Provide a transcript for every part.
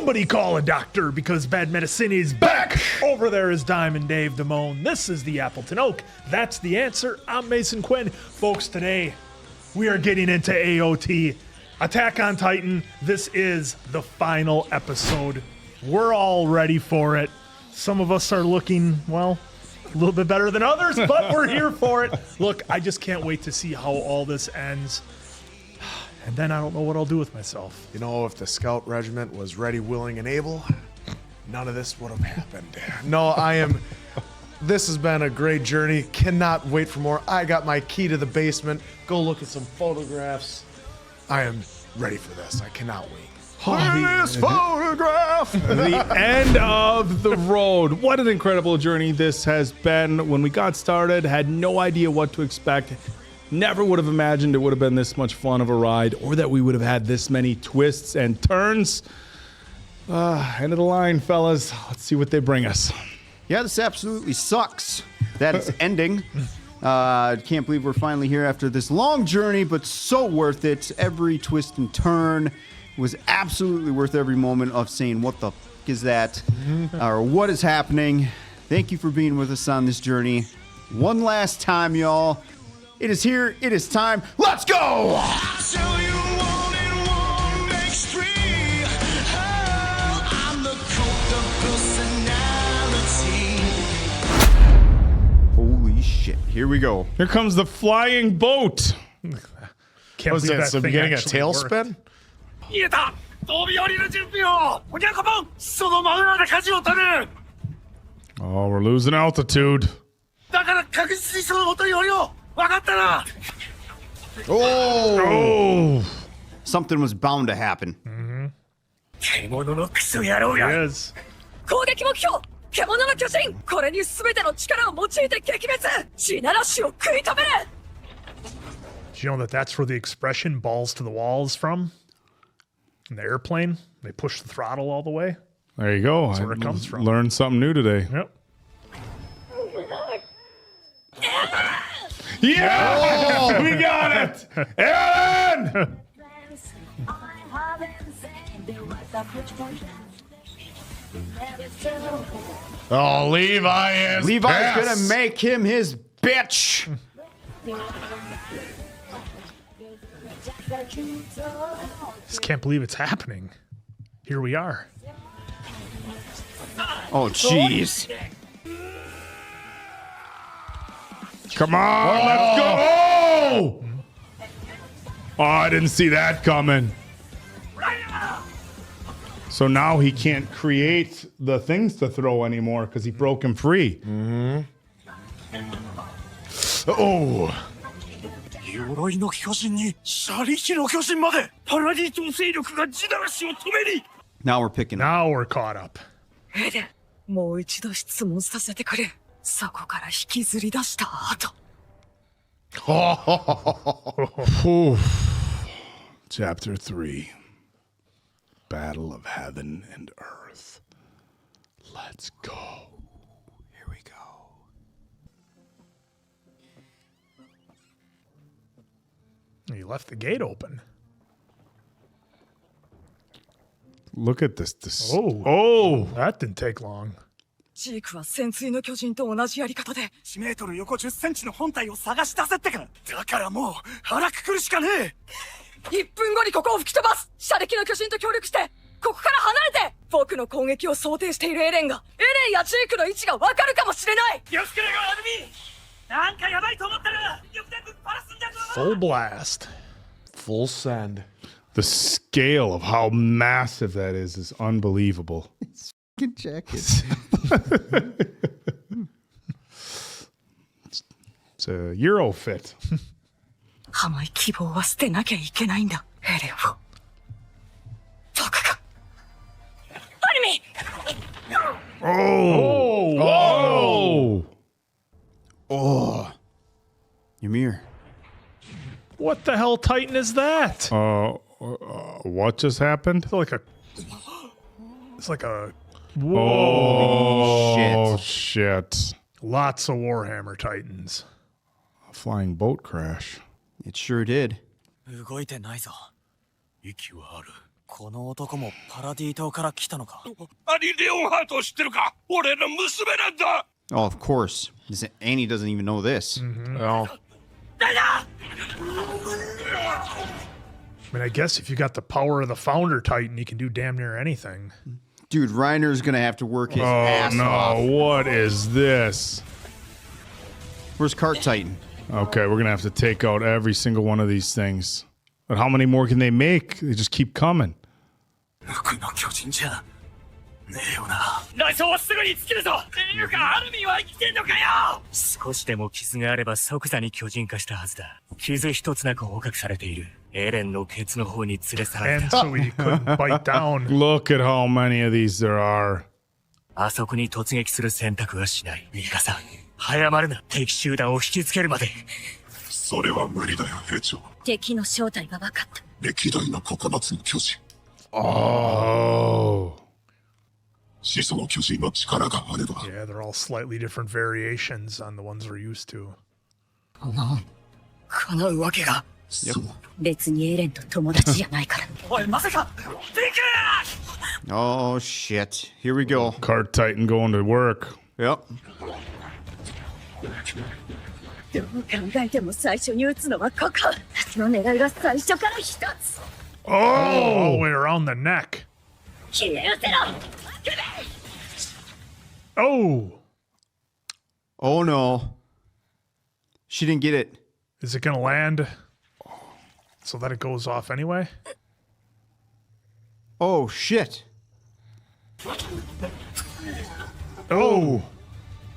Somebody call a doctor because bad medicine is back. Over there is Diamond Dave Damone. This is the Appleton Oak. That's the answer. I'm Mason Quinn. Folks, today we are getting into AOT. Attack on Titan. This is the final episode. We're all ready for it. Some of us are looking, well, a little bit better than others, but we're here for it. Look, I just can't wait to see how all this ends. And then I don't know what I'll do with myself. You know, if the Scout Regiment was ready, willing, and able, none of this would have happened. No, this has been a great journey. Cannot wait for more. I got my key to the basement. Go look at some photographs. I am ready for this. I cannot wait. This photograph! The end of the road. What an incredible journey this has been. When we got started, had no idea what to expect. Never would have imagined it would have been this much fun of a ride, or that we would have had this many twists and turns. End of the line, fellas. Let's see what they bring us. Yeah, this absolutely sucks that it's ending. Can't believe we're finally here after this long journey, but so worth it. Every twist and turn was absolutely worth every moment of saying, what the f*** is that? Or what is happening? Thank you for being with us on this journey. One last time, y'all. It is here. It is time. Let's go! Holy shit. Here we go. Here comes the flying boat. Can't Was believe that that thing beginning a actually worked. tailspin? Oh, we're losing altitude. Oh! Something was bound to happen. Yes. 攻撃目標獣の巨人これに全ての力を用いて撃滅地ならしを食い止める Do you know that that's where the expression balls to the wall is from? In the airplane, they push the throttle all the way. There you go. That's where it comes from. Learned something new today. Yep. Yeah! We got it! Eren! Oh, Levi is Levi's pissed. gonna make him his bitch. Just can't believe it's happening. Here we are. Oh, jeez. Come on, let's go! Oh, I didn't see that coming. So now he can't create the things to throw anymore because he broke him free. Oh. 鎧の巨人に車力の巨人までパラディ島勢力が地ならしを止めに Now we're picking up. Now we're caught up. エレンもう一度質問させてくれそこから引きずり出した後 Chapter 3 Battle of Heaven and Earth. Let's go. Here we go. He left the gate open. Look at this. Oh, that didn't take long. ジークは潜水の巨人と同じやり方で1メートル横10センチの本体を探し出せってかだからもう腹くくるしかねえ1分後にここを吹き飛ばす車力の巨人と協力してここから離れて僕の攻撃を想定しているエレンがエレンやジークの位置が分かるかもしれない気をつけろよアルミなんかやばいと思ったら力でぶっ放すんだぞ Full blast. Full send. The scale of how massive that is unbelievable. Good jacket. It's a Euro fit. 甘い希望は捨てなきゃいけないんだエレンを僕がアルミ Oh! Oh. Ymir. What the hell Titan is that? What just happened? It's like a Oh, shit. lots of Warhammer Titans. A flying boat crash. It sure did. 動いてないぞ息はあるこの男もパラディ島から来たのか。アリ・レオンハートを知ってるか？俺の娘なんだ。 Oh, of course. Annie doesn't even know this. Well, I mean, I guess if you got the power of the Founder Titan, you can do damn near anything. Dude, Reiner's gonna have to work his Oh ass off. no, what is this? Where's Cart Titan? Okay, we're gonna have to take out every single one of these things. But how many more can they make? They just keep coming. 僕の巨人じゃねえよな。雷槍はすぐに尽きるぞ。っていうかアルミンは生きてんのかよ。少しでも傷があれば即座に巨人化したはずだ。傷一つなく捕獲されている。エレンのケツの方に連れ去られ And た。 so he couldn't bite down. Look at how many of these there are. あそこに突撃する選択はしない。ミカさん、早まるな。敵集団を引きつけるまで。それは無理だよ、兵長。敵の正体が分かった。歴代の9つの巨人。 Oh. 始祖の巨人の力があれば。 Yeah, they're all slightly different variations on the ones we're used to. 叶うわけが。そう。別にエレンと友達じゃないから。おい、まさか。でけ Oh shit. Here we go. Cart Titan going to work. Yep. どう考えても最初に撃つのはここ。その狙いが最初から一つ。 Oh, all the way around the neck. 消え失せろ。 Oh, Oh no. She didn't get it. is it gonna land so that it goes off anyway? Oh shit. Oh,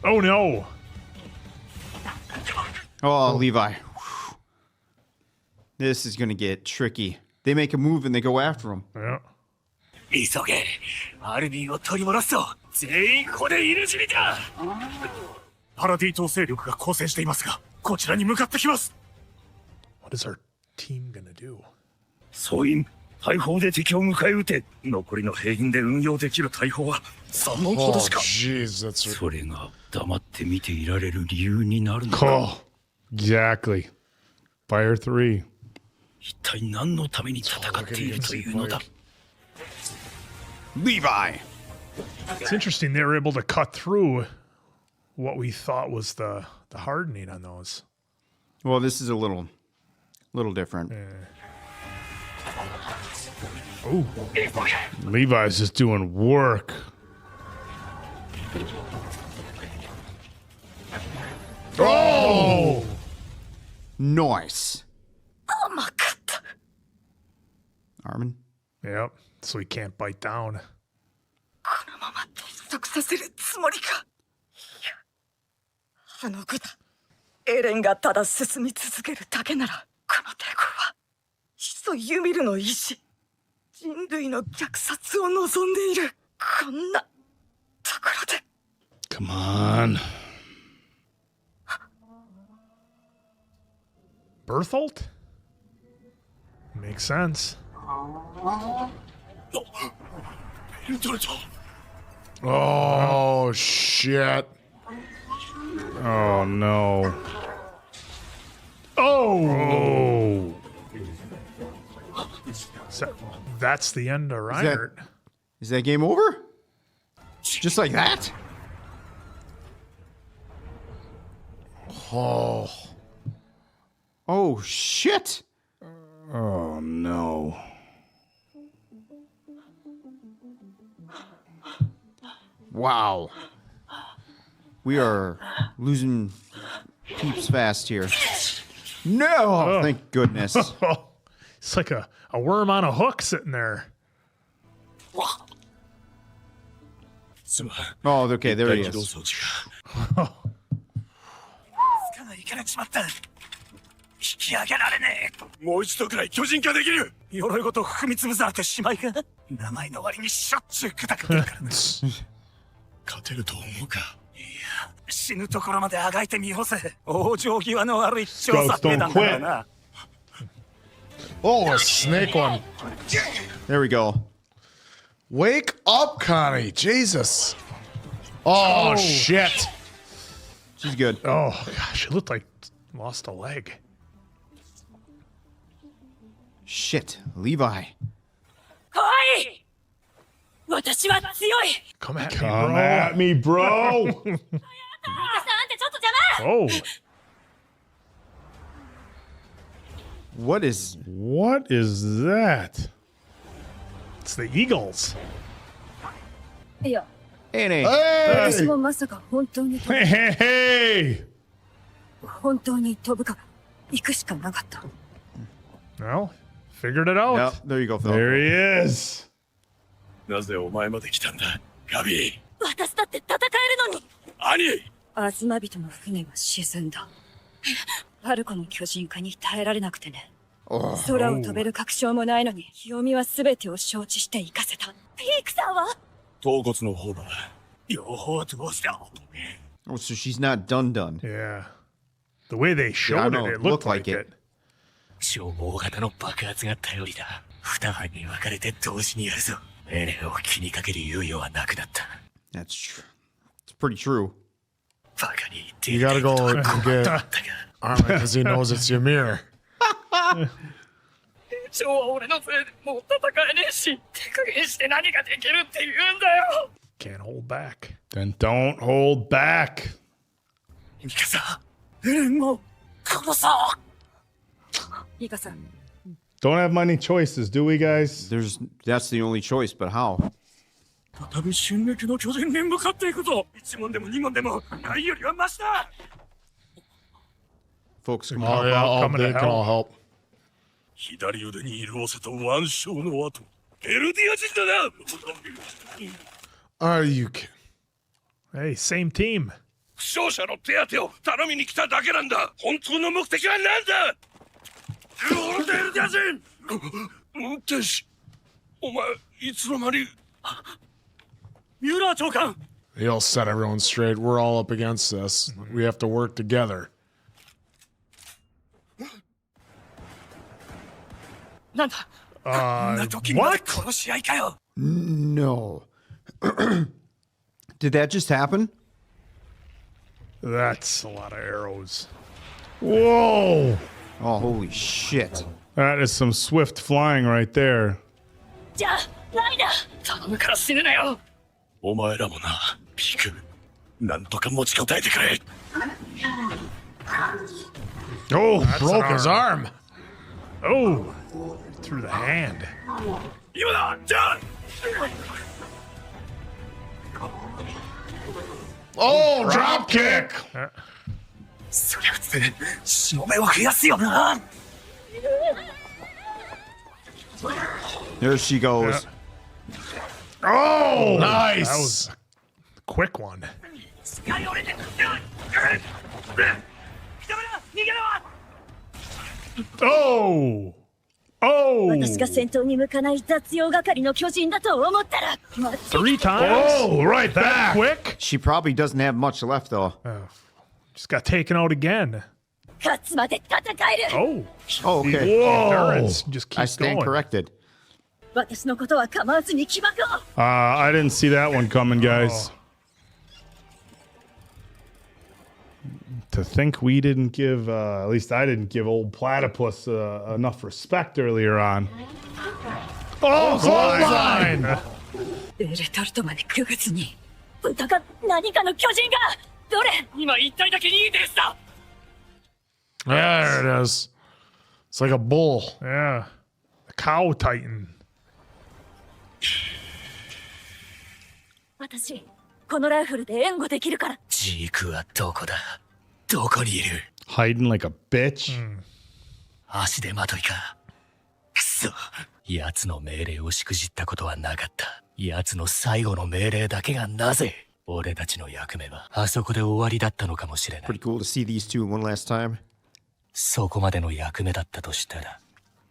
oh no. Oh, Levi. This is gonna get tricky. They make a move and they go after him. Yeah. 急げ。アルミンを取り戻すぞ。全員ここで犬死にだ。パラディ島勢力が交戦していますが、こちらに向かってきます。 What is our team gonna do? 総員、大砲で敵を迎え撃て。残りの兵員で運用できる大砲は3門ほ oh どしか。 jeez, that's それが黙って見ていられる理由になるのか。 Oh, exactly. Fire 3. 一体何のために戦っているというのだ。 Levi. It's interesting they were able to cut through what we thought was the hardening on those. Well, this is a little different. Oh, Levi's just doing work. oh, Nice. 甘かった。 Armin. yep. So he can't bite down. このまま窒息させるつもりか。いや、あの子だ。エレンがただ進み続けるだけなら、この抵抗は、始祖ユミルの意志、人類の虐殺を望んでいる。こんなところで。 Come on. Berthold? Makes sense. ベルトルト。 Oh shit. Oh no. Oh, that's the end of Reinhardt. Is that game over? Just like that? Oh. Oh shit. Oh no. Wow. We are losing peeps fast here. No! Thank goodness. It's like a worm on a hook sitting there. すまん。 Oh, okay, there he 起動 is. 装置が。つかないからしまった。引き上げられねえ。もう一度くらい巨人化できる。鎧ごと踏み潰されてしまいか。名前の割にしょっちゅう砕けてるからな。勝てると思うか。いや、死ぬところまであがいてみようぜ。往生際の悪い調査兵団だからな。 Oh, a snake one. There we go. Wake up, Connie. Jesus. Oh, shit. She's good. Oh gosh, it looked like lost a leg. Shit. Levi. 来い。私は強い。 Come at me, Come bro. at me, bro. ミカさんってちょっと邪魔。 Oh, What is? What is that? it's the Eagles. いや、 Annie. 私もまさか本当に Hey, hey, hey. 本当に飛ぶから行くしかなかった。 Well, figured it out. Yep, there you go, Phil. There he is. なぜお前まで来たんだガビー。私だって戦えるのに。兄。アズマ人の船は沈んだ。パルコの巨人化に耐えられなくてね。空を飛べる確証もないのに、清美は全てを承知して行かせた。ピークさんは頭骨の方だ。両方どうした。 Oh, so she's not done. Yeah. The way they showed know. it, it looked Looked like like it. 超大型の爆発が頼りだ。二班に分かれて同時にやるぞ。エレンを気にかける猶予はなくなった。 That's true. It's pretty true. バカに言ってい You る gotta こと go は and 困ったが get Armin because he knows it's Ymir. 超は俺のせいでもう戦えねえし、手加減して何ができるって言うんだよ。 Can't hold back. Then don't hold back. ミカサ、エレンを殺そう。ミカさん、 Don't have many choices, do we, guys? That's the only choice, but how? 再び進撃の巨人に向かっていくぞ。一問でも二問でもないよりはマシだ。 Folks, come Oh on. yeah, coming they to can all help. 左腕に色あせた腕章の後、エルディア人だな。 Are you kidding? Hey, same team. 負傷者の手当てを頼みに来ただけなんだ。本当の目的は何だ。オルデルディア人。運転手、お前いつの間に。ミュラー長官。 He'll set everyone straight. We're all up against this. We have to work together. なんだ。こんな時にまで殺し合いかよ。 No. Did that just happen? That's a lot of arrows. Whoa! Oh, holy shit. That is some swift flying right there. じゃあ、ライナー。頼むから死ぬなよ。お前らもな、ピーク。なんとか持ちこたえてくれ。 Oh, That's broke an his arm. Oh! Through the hand. 今だ、じゃあ。 Oh, drop kick. そりゃ普通、証明を増やすよな。 There she goes. Oh! Nice. That was a quick one. 使い折れて。逃げろ。 Oh! Oh! 私が戦闘に向かない雑用係の巨人だと思ったら、 Three times? Oh, right That back. quick? She probably doesn't have much left, though. Just got taken out again. 勝つまで戦える。 Oh! Oh, okay. Endurance just I keeps stand going. corrected. 私のことは構わずに起爆を。 I didn't see that one coming, guys. To think we didn't give, at least I didn't give old Platypus enough respect earlier on. Oh, clothesline! エレタルトまで来ぐずに。豚か何かの巨人が。どれ。今言いたいだけにいいですだ。 There it is. It's like a bull. Yeah. The Cow Titan. 私、このライフルで援護できるから。ジークはどこだ。どこにいる。 Hiding like a bitch. 足手まといか。くそ。奴の命令をしくじったことはなかった。奴の最後の命令だけがなぜ。俺たちの役目はあそこで終わりだったのかもしれない。 Pretty cool to see these two one last time. そこまでの役目だったとしたら、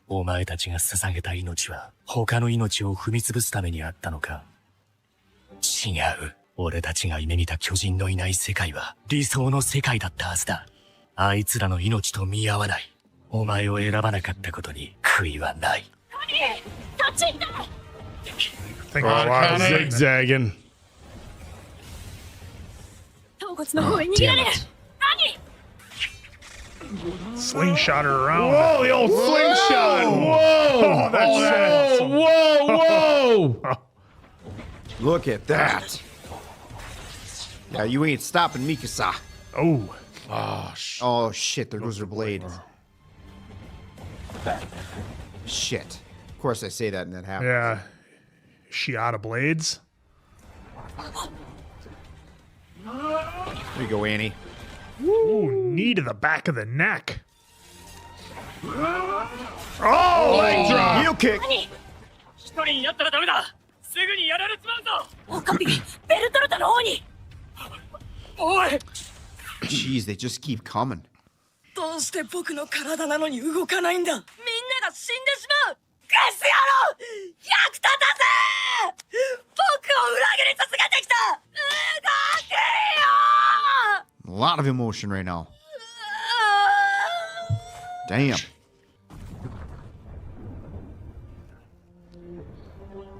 お前たちが捧げた命は他の命を踏み潰すためにあったのか。違う。俺たちが夢見た巨人のいない世界は理想の世界だったはずだ。あいつらの命と見合わない。お前を選ばなかったことに悔いはない。立ちんだ。 I think there's a lot of Zigzagging. 頭骨の方へ逃げられる。何。Slingshot her around. Whoa, the old slingshot! Whoa! Oh, that's awesome. Whoa! Look at that. Yeah, you ain't stopping Mikasa. Oh, Oh shit, there goes her blade. Shit. Of course I say that and that happens. yeah. She out of blades. There you go, Annie. Ooh, knee to the back of the neck. Oh, leg drop. Heel kick. 一人になったらダメだ。すぐにやられちまうぞ。オカピ、ベルトルトの方に。おい。 Jeez, they just keep coming. どうして僕の体なのに動かないんだ。みんなが死んでしまう。クソ野郎、役立たせ。僕を裏切り続けてきた。動けよ。 A lot of emotion right now. Damn.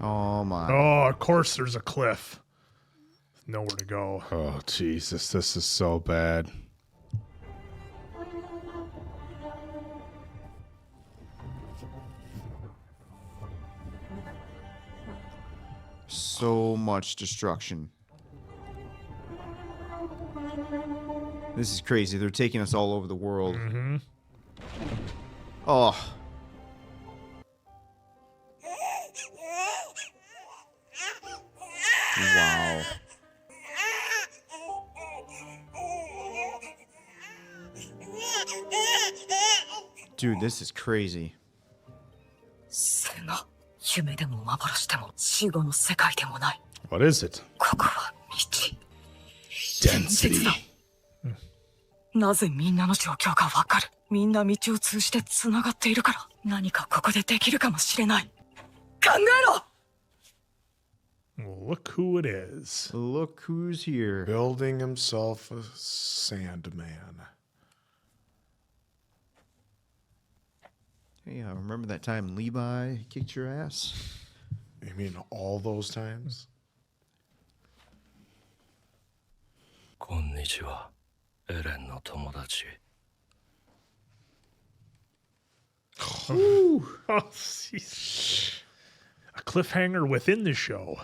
Oh my. Oh, of course there's a cliff. Nowhere to go. Oh, Jesus, this is so bad. So much destruction. This is crazy. They're taking us all over the world. Oh. Wow. Dude, this is crazy. それが夢でも幻でも死後の世界でもない。 What is it? ここは道。 Density. なぜみんなの状況がわかる。みんな道を通じて繋がっているから。何かここでできるかもしれない。考えろ。 Well, look who it is. Look who's here. Building himself a Sandman. Hey, remember that time Levi kicked your ass? You mean all those times? こんにちは、エレンの友達。 Oh, jeez. A cliffhanger within the show.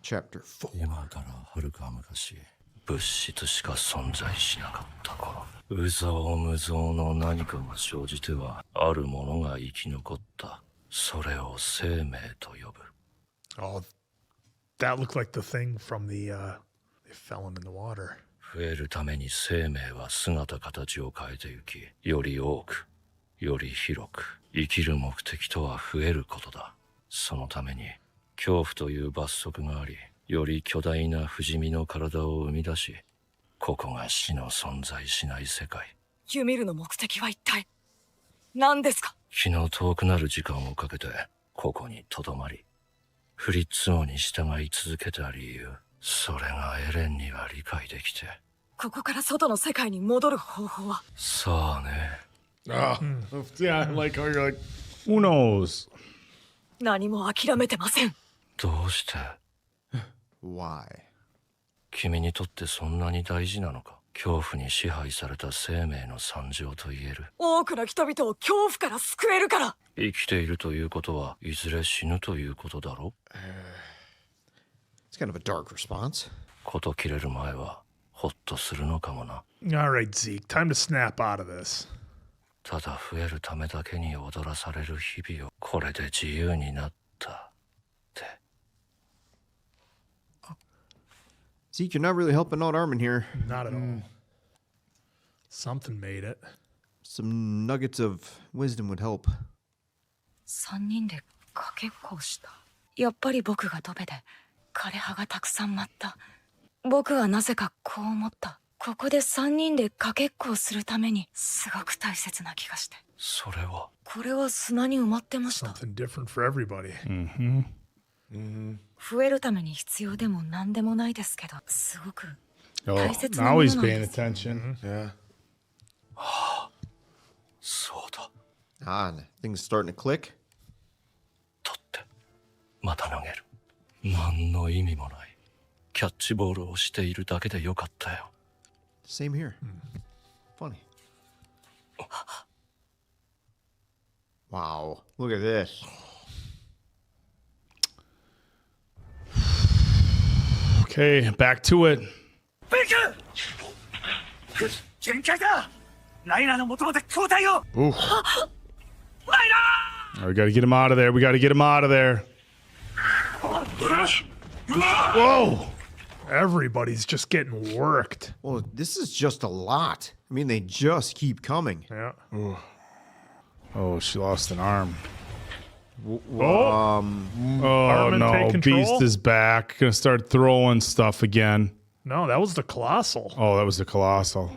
Chapter 4. 今からはるか昔、物質しか存在しなかった頃、有象無象の何かが生じては、あるものが生き残った。それを生命と呼ぶ。 Oh, that looked like the thing from the, they fell into the water. 増えるために生命は姿形を変えてゆき、より多く、より広く、生きる目的とは増えることだ。そのために、恐怖という罰則があり、より巨大な不死身の体を生み出し、ここが死の存在しない世界。ユミルの目的は一体何ですか。気の遠くなる時間をかけて、ここに留まり、フリッツ王に従い続けた理由、それがエレンには理解できて。ここから外の世界に戻る方法は。さあね。 Yeah, like, you're like, who knows? 何も諦めてません。どうして Why? 君にとってそんなに大事なのか。恐怖に支配された生命の惨状と言える。多くの人々を恐怖から救えるから。生きているということはいずれ死ぬということだろ。It's kind of a dark response. こと切れる前はホッとするのかもな。 All right, Zeke, time to snap out of this. ただ増えるためだけに踊らされる日々をこれで自由になったって。 Zeke, you're not really helping out Armin here. Not at all. Something made it. Some nuggets of wisdom would help. 3人でかけっこをした。やっぱり僕がドベで枯葉がたくさん舞った。僕はなぜかこう思った。ここで3人でかけっこをするためにすごく大切な気がして。それはこれは砂に埋まってました。 Something different for everybody. 増えるために必要でも何でもないですけど、すごく Oh, 大切な now もの he's なん paying です。 attention. Yeah. そうだ。 Ah, things starting to click. 取ってまた投げる。何の意味もない。キャッチボールをしているだけでよかったよ。Same here. Funny. Wow. Look at this. Okay, back to it. ベク限界だライナーの元まで交代を Ooh. ライナ Oh, we got to get him out of there. We got to get him out of there. Whoa! Everybody's just getting worked. Well, this is just a lot. I mean, they just keep coming. Yeah. Oh, she lost an arm. Oh, Oh, Armin no. take control? Beast is back. Gonna start throwing stuff again. no, that was the Colossal. Oh, that was the Colossal.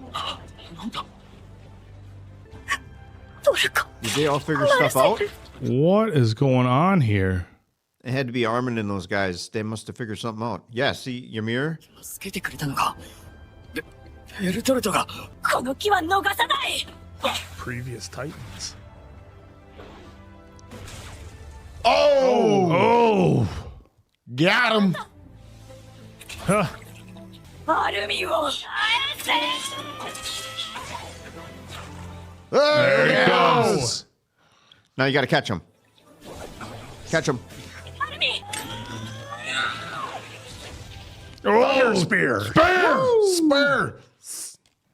トルコ Did they all figure stuff out? What is going on here? It had to be Armin and those guys. They must have figured something out. Yeah, see, Ymir? 助けてくれたのかベルトルトがこの機は逃さない Previous Titans. Oh! Oh! Got him! Huh. アルミンを返せ There he goes. Now you gotta catch him. Catch him. アルミン Fire spear. Spur!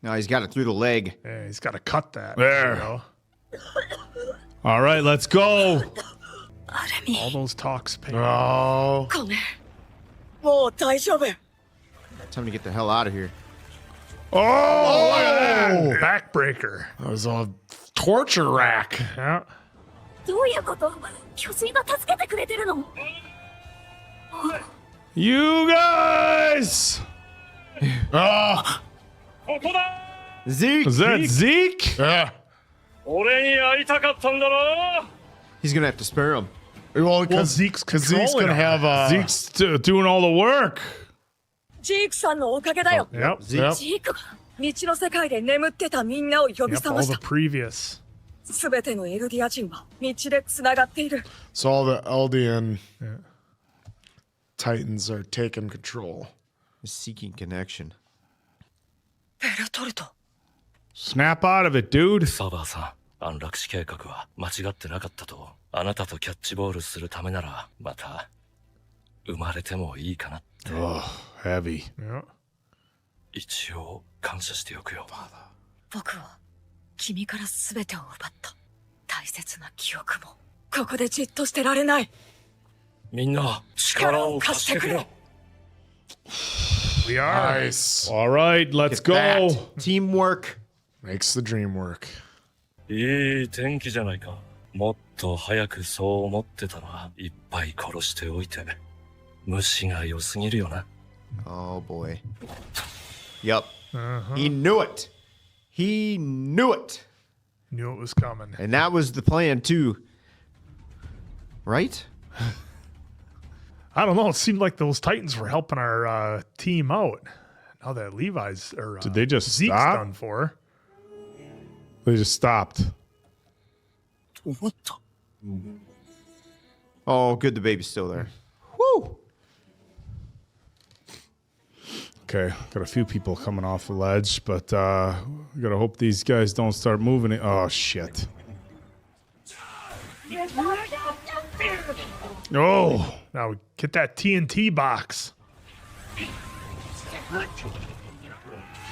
Now he's got it through the leg. Yeah, he's got to cut that. There. you go. All right, let's go. アルミン All those talks pay. Oh. ごめんもう大丈夫 Time to get the hell out of here. Oh, backbreaker. That was a torture rack. Yeah. どういうこと巨人が助けてくれてるの You guys! Ah! ここだ Zeke! Is that Zeke? Yeah. 俺に会いたかったんだろ He's gonna have to spare him. Well, Zeke's Zeke's controlling gonna him. have Zeke's doing all the work. ジークさんのおかげだよ Yep. Yep. ジークが未知の世界で眠ってたみんなを呼び Yep. 覚 All まし the た previous. すべてのエルディア人は道でつながっている So all the Eldian Titans are taking control. Seeking connection. ベルトルト Snap out of it, dude. サバーさん安楽死計画は間違ってなかったとあなたとキャッチボールするためならまた生まれてもいいかなって Oh, heavy. Yeah. 一応感謝しておくよ僕は君からすべてを奪った大切な記憶もここでじっとしてられないみんな力を貸してくれ We are. Nice. All right, let's go. That. Teamwork. Makes the dream work. いい天気じゃないかもっと早くそう思ってたらいっぱい殺しておいて虫が良すぎるよな Oh boy. Yup. He knew it. He knew it. Knew it was coming. And that was the plan too. Right? I don't know. It seemed like those Titans were helping our team out. Now that Levi's or Did they just Zeke's stop? done for. They just stopped. What the? Oh, good. The baby's still there. Woo! Okay, got a few people coming off the ledge, but we gotta hope these guys don't start moving it. Oh, shit. Oh! Now get that TNT box.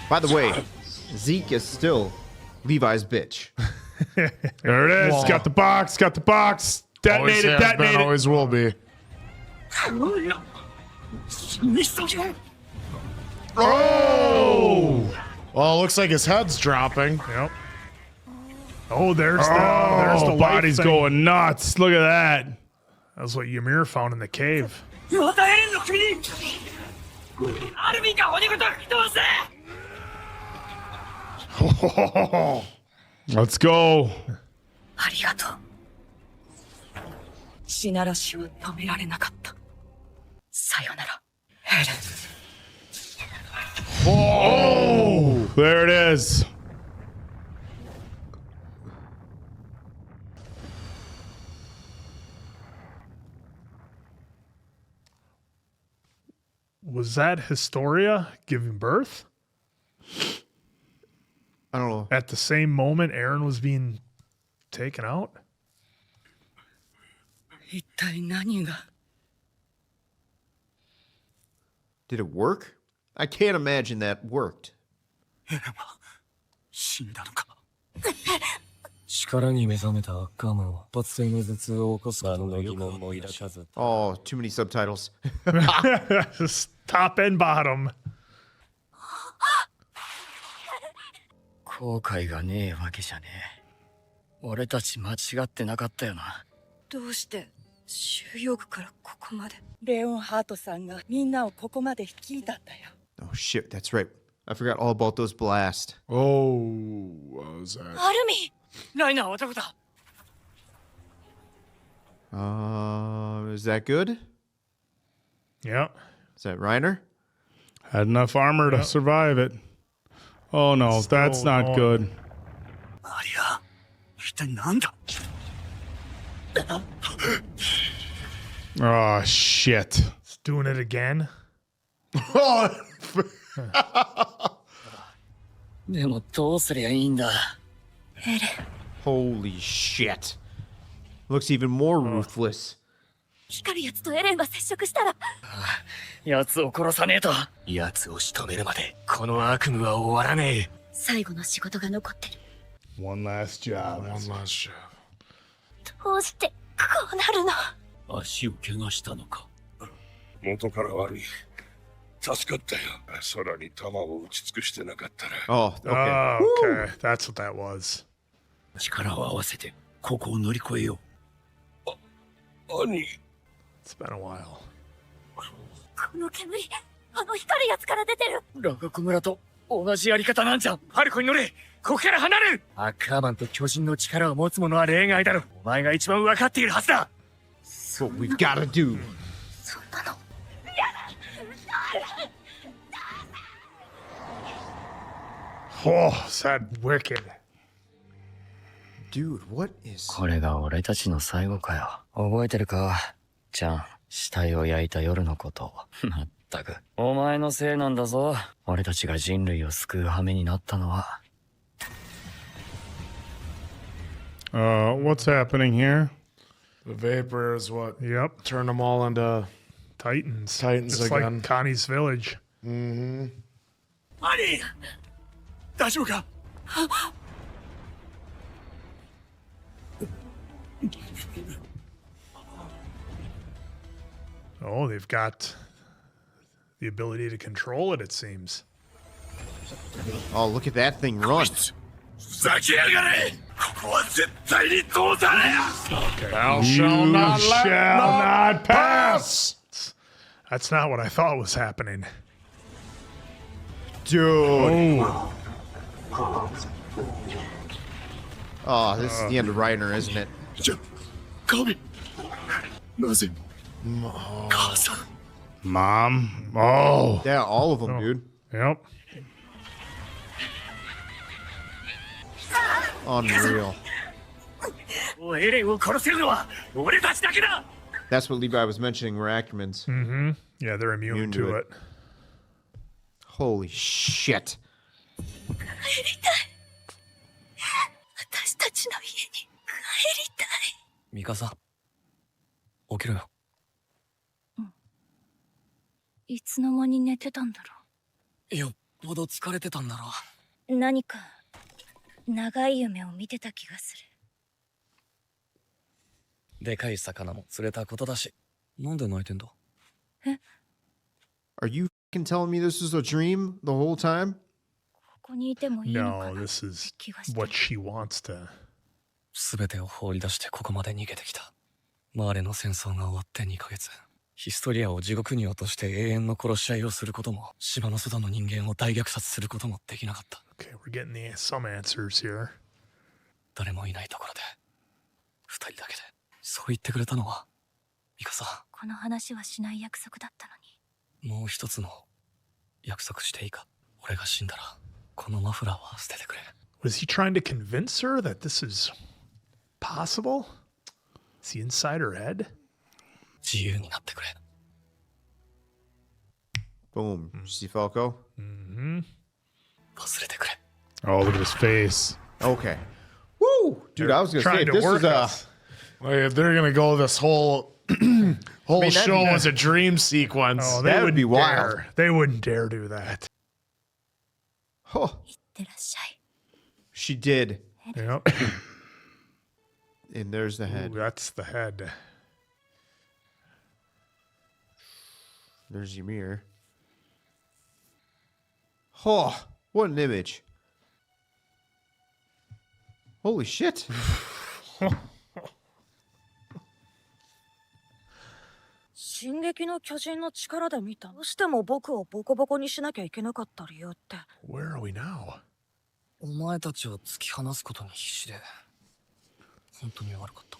By the way, Zeke is still Levi's bitch. There it is. Whoa. Got the box. Got the box. Always Detonate it. has Detonate been, it. always will be. Oh! Well, it looks like his head's dropping. Yep. Oh, there's the Oh, life body's thing. going nuts. Look at that. That's what Ymir found in the cave. またエレンの国にアルミンが鬼ごと吹き飛ばせ Let's go. ありがとう地ならしを止められなかったさよならエレン Oh, there it is. Was that Historia giving birth? I don't know. At the same moment Eren was being taken out? 一体何が Did it work? I can't imagine that worked. 死んだのか。力に目覚めたアッカーマンは突然の頭痛を起こすことの疑問も抱かず Oh, too many subtitles. Top and bottom. 後悔がねえわけじゃねえ。俺たち間違ってなかったよな。どうして収容区からここまでレオンハートさんがみんなをここまで率いたんだよ Oh shit, that's right. I forgot all about those blasts. Oh, what was that? アルミライナーはどこだ Is that good? Yep. Is that Reiner? Had enough armor to survive it. Oh no, that's not going. good. マリア、一体なんだ Oh shit. It's doing it again. でもどうすりゃいいんだ Holy shit. Looks even more ruthless. 光るやつとエレンが接触したら奴を殺さねえと奴を仕留めるまでこの悪夢は終わらねえ最後の仕事が残ってる One last job. One last shot. どうしてこうなるの足を怪我したのか元から悪い。助かったよ。空に弾を撃ち尽くしてなかったら。 Oh, okay. Oh, okay. That's what that was. 力を合わせてここを乗り越えよ兄。 It's been a while. この煙あの光るやつから出てるうラガコ村と同じやり方なんじゃんファルコに乗れここから離れるアッカーマンと巨人の力を持つ者は例外だろお前が一番分かっているはずだ That's what we've got to do. そんなの Oh, is that wicked? Dude, what is... これが俺たちの最後かよ覚えてるかちゃん死体を焼いた夜のことまったくお前のせいなんだぞ俺たちが人類を救う羽目になったのは What's happening here? The vapor is what Yep. turned them all into Titans. Titans It's again. like Connie's village. 兄大丈夫か Oh, they've got the ability to control it, it seems. Oh, look at that thing run. ふざけやがれここは絶対に通さねえ Thou shall not let shall not pass. That's not what I thought was happening. Dude. Oh, this is the end of Reiner, isn't it? じゃ神なぜ母さん Mom? Oh. Yeah, all of them, dude. Yep. Unreal. エレンを殺せるのは俺たちだけだ That's what Levi was mentioning were Ackermans. Yeah, they're immune Immune to to it. it. Holy shit. 私たちの家に帰りたいミカサ起きろよいつの間に寝てたんだろよっぽど疲れてたんだろう何か長い夢を見てた気がするでかい魚も釣れたことだしなんで泣いてんだ Are you fucking telling me this was a dream the whole time? ここにいてもいいのか No, な this is 気がして what she wants to. 全てを放り出してここまで逃げてきたマーレの戦争が終わって2ヶ月ヒストリアを地獄に落として永遠の殺し合いをすることも島の外の人間を大虐殺することもできなかった Okay, we're getting some answers here. 誰もいないところで2人だけでそう言ってくれたのはミカサこの話はしない約束だったのにもう一つの約束していいか俺が死んだらこのマフラーは捨ててくれ Was he trying to convince her that this is possible? Is he inside her head? 自由になってくれ Boom. See Falco? 忘れてくれ Oh, look at his face. Okay. Woo! Dude, I was going to say, Trying if to this work was us. Like, they're gonna go this whole whole that'd show be- as a dream sequence. Oh, That would wouldn't be wild. dare. They wouldn't dare do that. Oh, いってらっしゃい she did. Yep. And there's the Ooh, head. that's the head. There's Ymir. Oh, what an image. Holy shit. 進撃の巨人の力で見た。どうしても僕をボコボコにしなきゃいけなかった理由って。 Where are we now? お前たちを突き放すことに必死で本当に悪かった。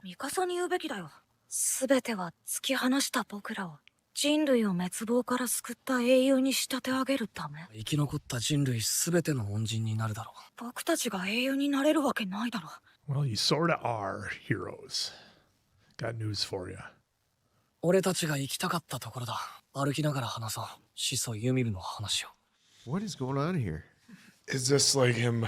ミカサに言うべきだよ。すべては突き放した僕らを人類を滅亡から救った英雄に仕立て上げるため。生き残った人類全ての恩人になるだろう。僕たちが英雄になれるわけないだろ。 Well, you sorta are heroes. Got news for you. 俺たちが行きたかったところだ。歩きながら話そう。始祖ユミルの話を。 What is going on here? Is this like him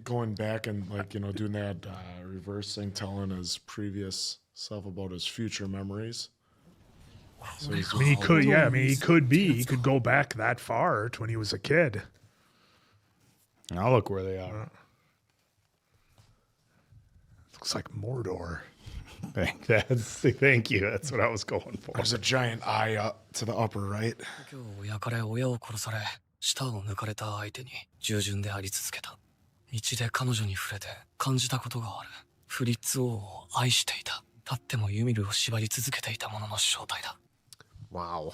going back and like doing that reverse thing, telling his previous self about his future memories? So he's I mean, he could, yeah. I mean, he could be. He could go back that far to when he was a kid. Now look where they are. Looks like Mordor. Thank you. That's what I was going for. there's a giant eye up to the upper right. 今日親から親を殺され舌を抜かれた相手に従順であり続けた。道で彼女に触れて感じたことがある。フリッツ王を愛していた。立ってもユミルを縛り続けていたものの正体だ。 Wow.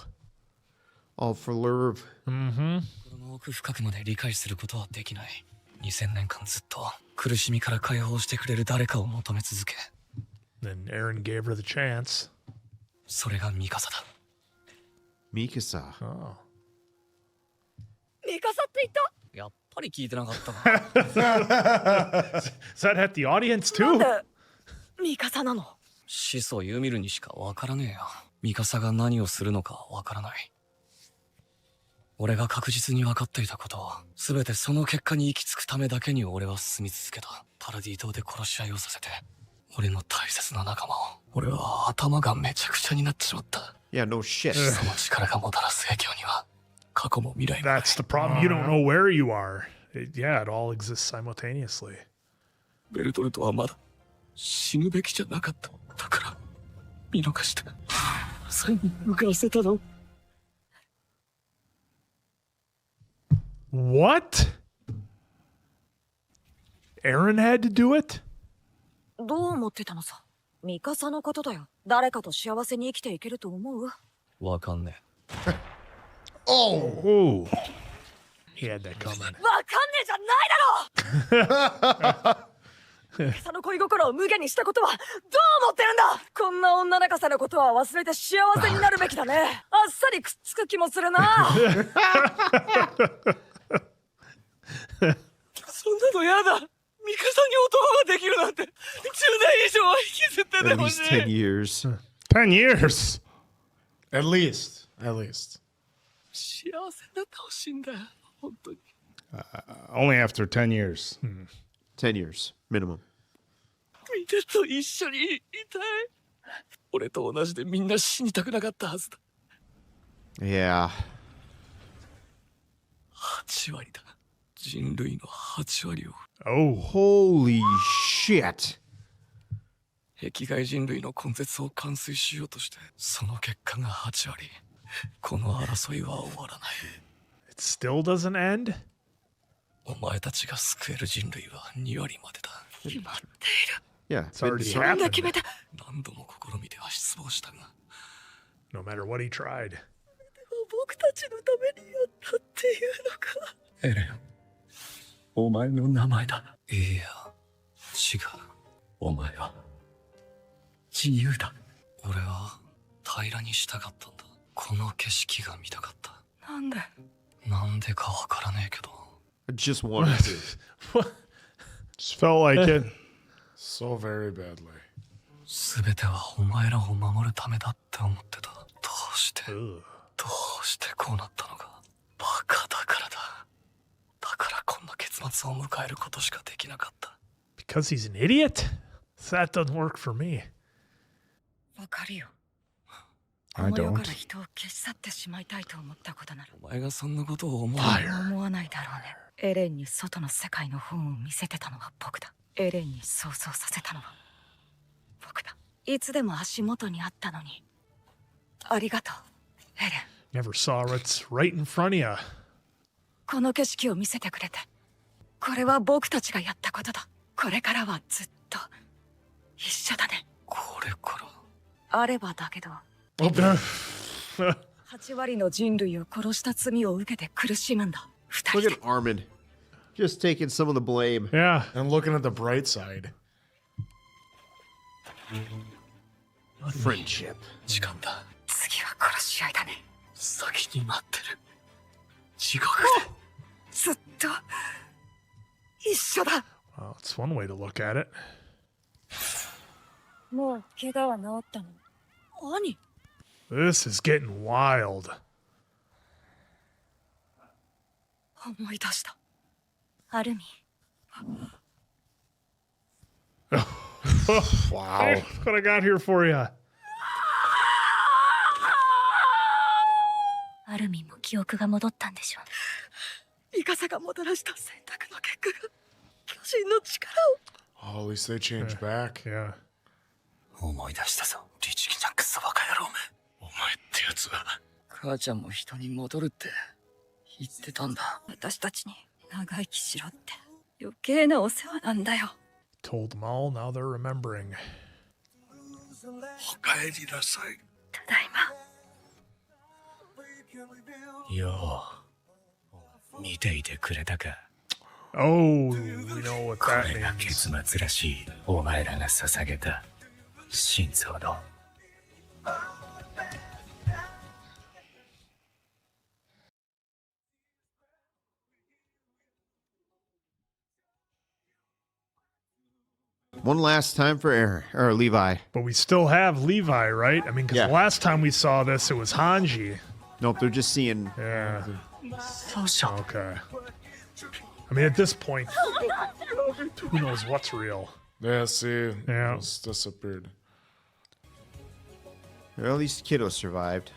All for Lerv. 心の奥深くまで理解することはできない。2000年間ずっと苦しみから解放してくれる誰かを求め続け。 Then Eren gave her the chance. それがミカサだ。 Mikasa. Oh. ミカサって言った。やっぱり聞いてなかったか。 Does that hit the audience なん too? でミカサなの。始祖ユミルにしかわからねえよ。ミカサが何をするのかわからない。俺が確実に分かっていたことは、全てその結果に行き着くためだけに俺は進み続けた。パラディ島で殺し合いをさせて、俺の大切な仲間を。俺は頭がめちゃくちゃになってしまった。 Yeah, no shit. その力がもたらす影響には、過去も未来もない。 That's the problem. You don't know where you are. Yeah, it all exists simultaneously. ベルトルトはまだ死ぬべきじゃなかった。だから見逃して最後に向かわせたの。 What? Eren had to do it? どう思ってたのさ。ミカサのことだよ。誰かと幸せに生きていけると思う。わかんねえ。 Oh. He had that coming. わかんねえじゃないだろ。ミカサの恋心を無限にしたことはどう思ってるんだ。こんな女泣かせのことは忘れて幸せになるべきだね。あっさりくっつく気もするな。そんなのやだ。ミカサに男ができるなんて10年以上は引きずってて At ほし least 10い。 years. 10 years. At least. At least. 幸せになってほしいんだよ。本当に。 Only after 10 years. 10 years, minimum. みんなと一緒にいたい。俺と同じでみんな死にたくなかったはずだ。 Yeah. 8割だ。人類の8割を。 Oh. Holy shit. 壁外人類の根絶を完遂しようとして、その結果が8割。この争いは終わらない。 It still doesn't end? お前たちが救える人類は2割までだ。決まっている。 Yeah. It's already 自分が決 happened. めた。何度も試みては失望したが、 No matter what he tried. 僕たちのためにやったっていうのか。エレン、お前の名前だ。いや、違う。お前は自由だ。俺は平らにしたかったんだ。この景色が見たかった。なんで。なんでかわからねえけど。 I just wanted to. Just felt like it. So very badly. すべてはお前らを守るためだって思ってた。どうして、 Ugh. どうしてこうなったのか。バカだからだ。だからこんな結末末を迎えることしかできなかった。 Because he's an idiot? That doesn't work for me. わかるよ。 I この世 don't. から人を消し去ってしまいたいと思ったことならお前がそんなことを思う。思わないだろうね。エレンに外の世界の本を見せてたのは僕だ。エレンに想像させたのは僕だ。いつでも足元にあったのに。ありがとう、エレン。 Never saw it's right in front of you. この景色を見せてくれて。これは僕たちがやったことだ。これからはずっと一緒だね。これからあればだけど。8割の人類を殺した罪を受けて苦しむんだ。2 Look 人 at Armin. Just taking some of the blame. Yeah. And looking at the bright side. Friendship. 時間だ。次は殺し合いだね。先に待ってる。地獄で。ずっと一緒だ。 Well, it's one way to look at it. もう怪我は治ったの。何？ This is getting wild. 思い出した。アルミン。 Wow. Look what I got here for you. アルミンも記憶が戻ったんでしょう。ミカサがもたらした選択の結果が巨人の力を。 Oh, at least they changed back. Yeah. 思い出したぞ。律儀なクソバカ野郎め。お前ってやつは。母ちゃんも人に戻るって言ってたんだ。私たちに長生きしろって余計なお世話なんだよ。 Told them all, now they're remembering. お帰りなさい。ただいま。よう見ていてくれたか。 Oh, we know what こ that れが means. 結末らしい。お前らが捧げた心臓の。 One last time for Aaron or Levi. But we still have Levi, right? I mean, because Yeah. the last time we saw this, it was Hanji. Nope, they're just seeing. Yeah. そうじゃん。 Okay. I mean, at this point, who knows what's real? Yeah, see. Yeah. It just disappeared. Well, at least Kiddo survived.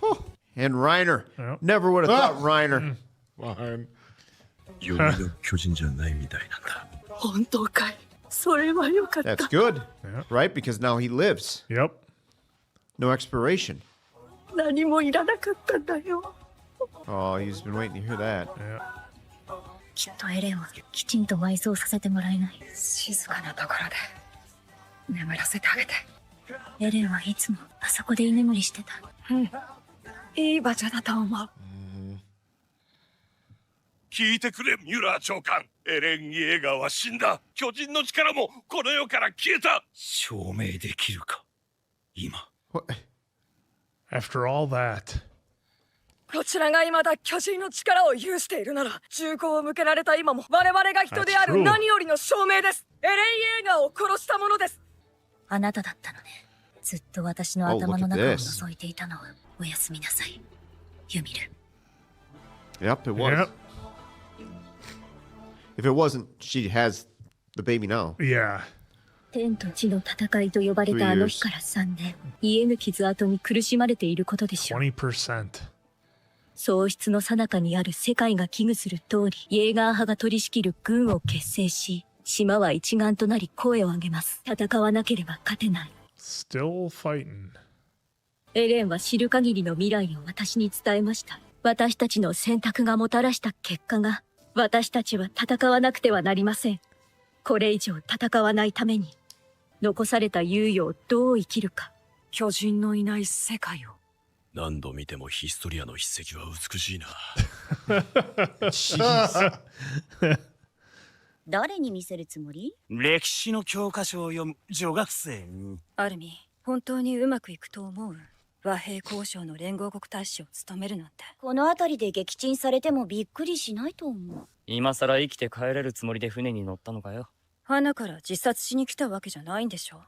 Huh. And Reiner. Yeah. Never would have thought Reiner. Fine. 読みの巨人じゃないみたいなんだ。本当かい。それはよかった。 That's good, Yeah. right? Because now he lives. Yep. No expiration. 何もいらなかったんだよ。 Oh, he's been waiting to hear that. Yeah. きっとエレンをきちんと埋葬させてもらえない。静かなところで眠らせてあげて。エレンはいつもあそこで居眠りしてた。いい場所だと思う。聞いてくれ、ミュラー長官。エレン・イェーガーは死んだ。巨人の力もこの世から消えた。証明できるか、今。 What? After all that. こちらが未だ巨人の力を有しているなら、銃口を向けられた今も我々が人であ That's true. る何よりの証明です。エレン・イェーガーを殺したものです。あなただったのね。ずっと私の頭の中を覗いていたのは。おやすみなさい。ユミル。 Yep, it was. Yep. If it wasn't, she has the baby now. Yeah. 天と地の戦いと呼ばれたあの日から3年。癒えぬ傷跡に苦しまれていることでしょう。 20%. 喪失の最中にある世界が危惧する通り、イェーガー派が取り仕切る軍を結成し、島は一丸となり声を上げます。戦わなければ勝てない。 Still fighting. エレンは知る限りの未来を私に伝えました。私たちの選択がもたらした結果が、私たちは戦わなくてはなりません。これ以上戦わないために、残された猶予をどう生きるか。巨人のいない世界を。何度見てもヒストリアの筆跡は美しいな。誰に見せるつもり？歴史の教科書を読む女学生に。アルミ、本当にうまくいくと思う？和平交渉の連合国大使を務めるなんて。この辺りで撃沈されてもびっくりしないと思う。今さら生きて帰れるつもりで船に乗ったのかよ。花から自殺しに来たわけじゃないんでしょ。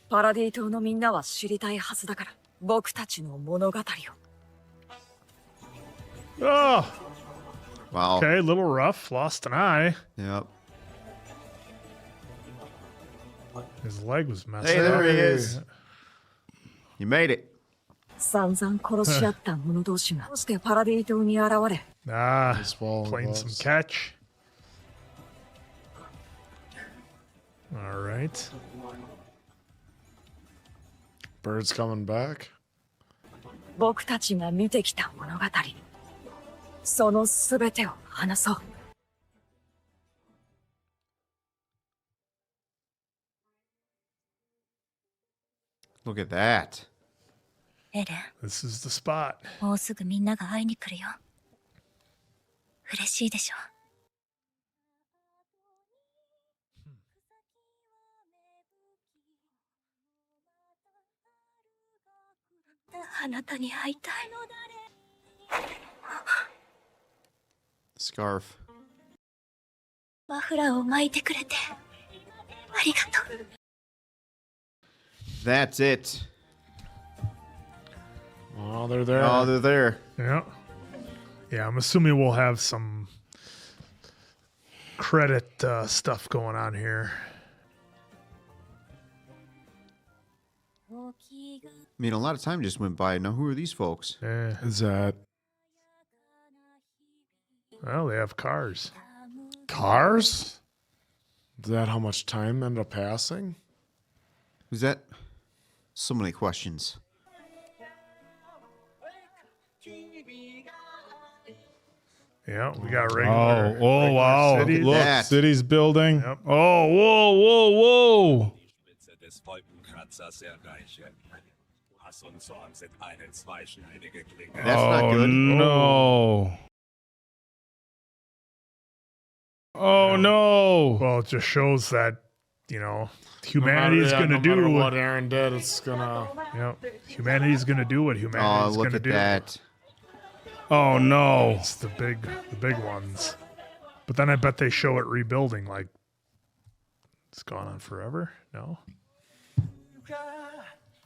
パラディ島のみんなは知りたいはずだから、僕たちの物語を。Oh, Wow. Okay, a little rough. Lost an eye. Yep. His leg was messed Hey, up. there he is. You made it. 散々殺し合った者同士がどうしてパラディ島に現れ Ah, swallowing playing some gloves. catch. All right. Birds coming back. 僕たちが見てきた物語その全てを話そう Look at that. エレン、 This is the spot. もうすぐみんなが会いに来るよ。嬉しいでしょ。あなたに会いたい。 Scarf. マフラーを巻いてくれてありがとう。 That's it. Oh, they're there. Oh, they're there. Yeah. Yeah, I'm assuming we'll have some credit stuff going on here. I mean, a lot of time just went by. Now, who are these folks? Yeah. Is that Well, they have cars. cars? Is that how much time ended up passing? Who's that? So many questions. Yeah, we got regular. Oh, wow. cities. Look, That. city's building. Yep. Oh, whoa, whoa, whoa. des Wolkenkratzers erreichen. Hast uns sonst eine zweischneidige Klinge. That's not Oh, good. no. Oh, no. Well, it just shows that, you know, humanity is going to do no matter what what Eren did. It's gonna. humanity is going to do what humanity Oh, is look going to at do. that. Oh, no. It's the big ones. But then I bet they show it rebuilding like it's gone on forever. No.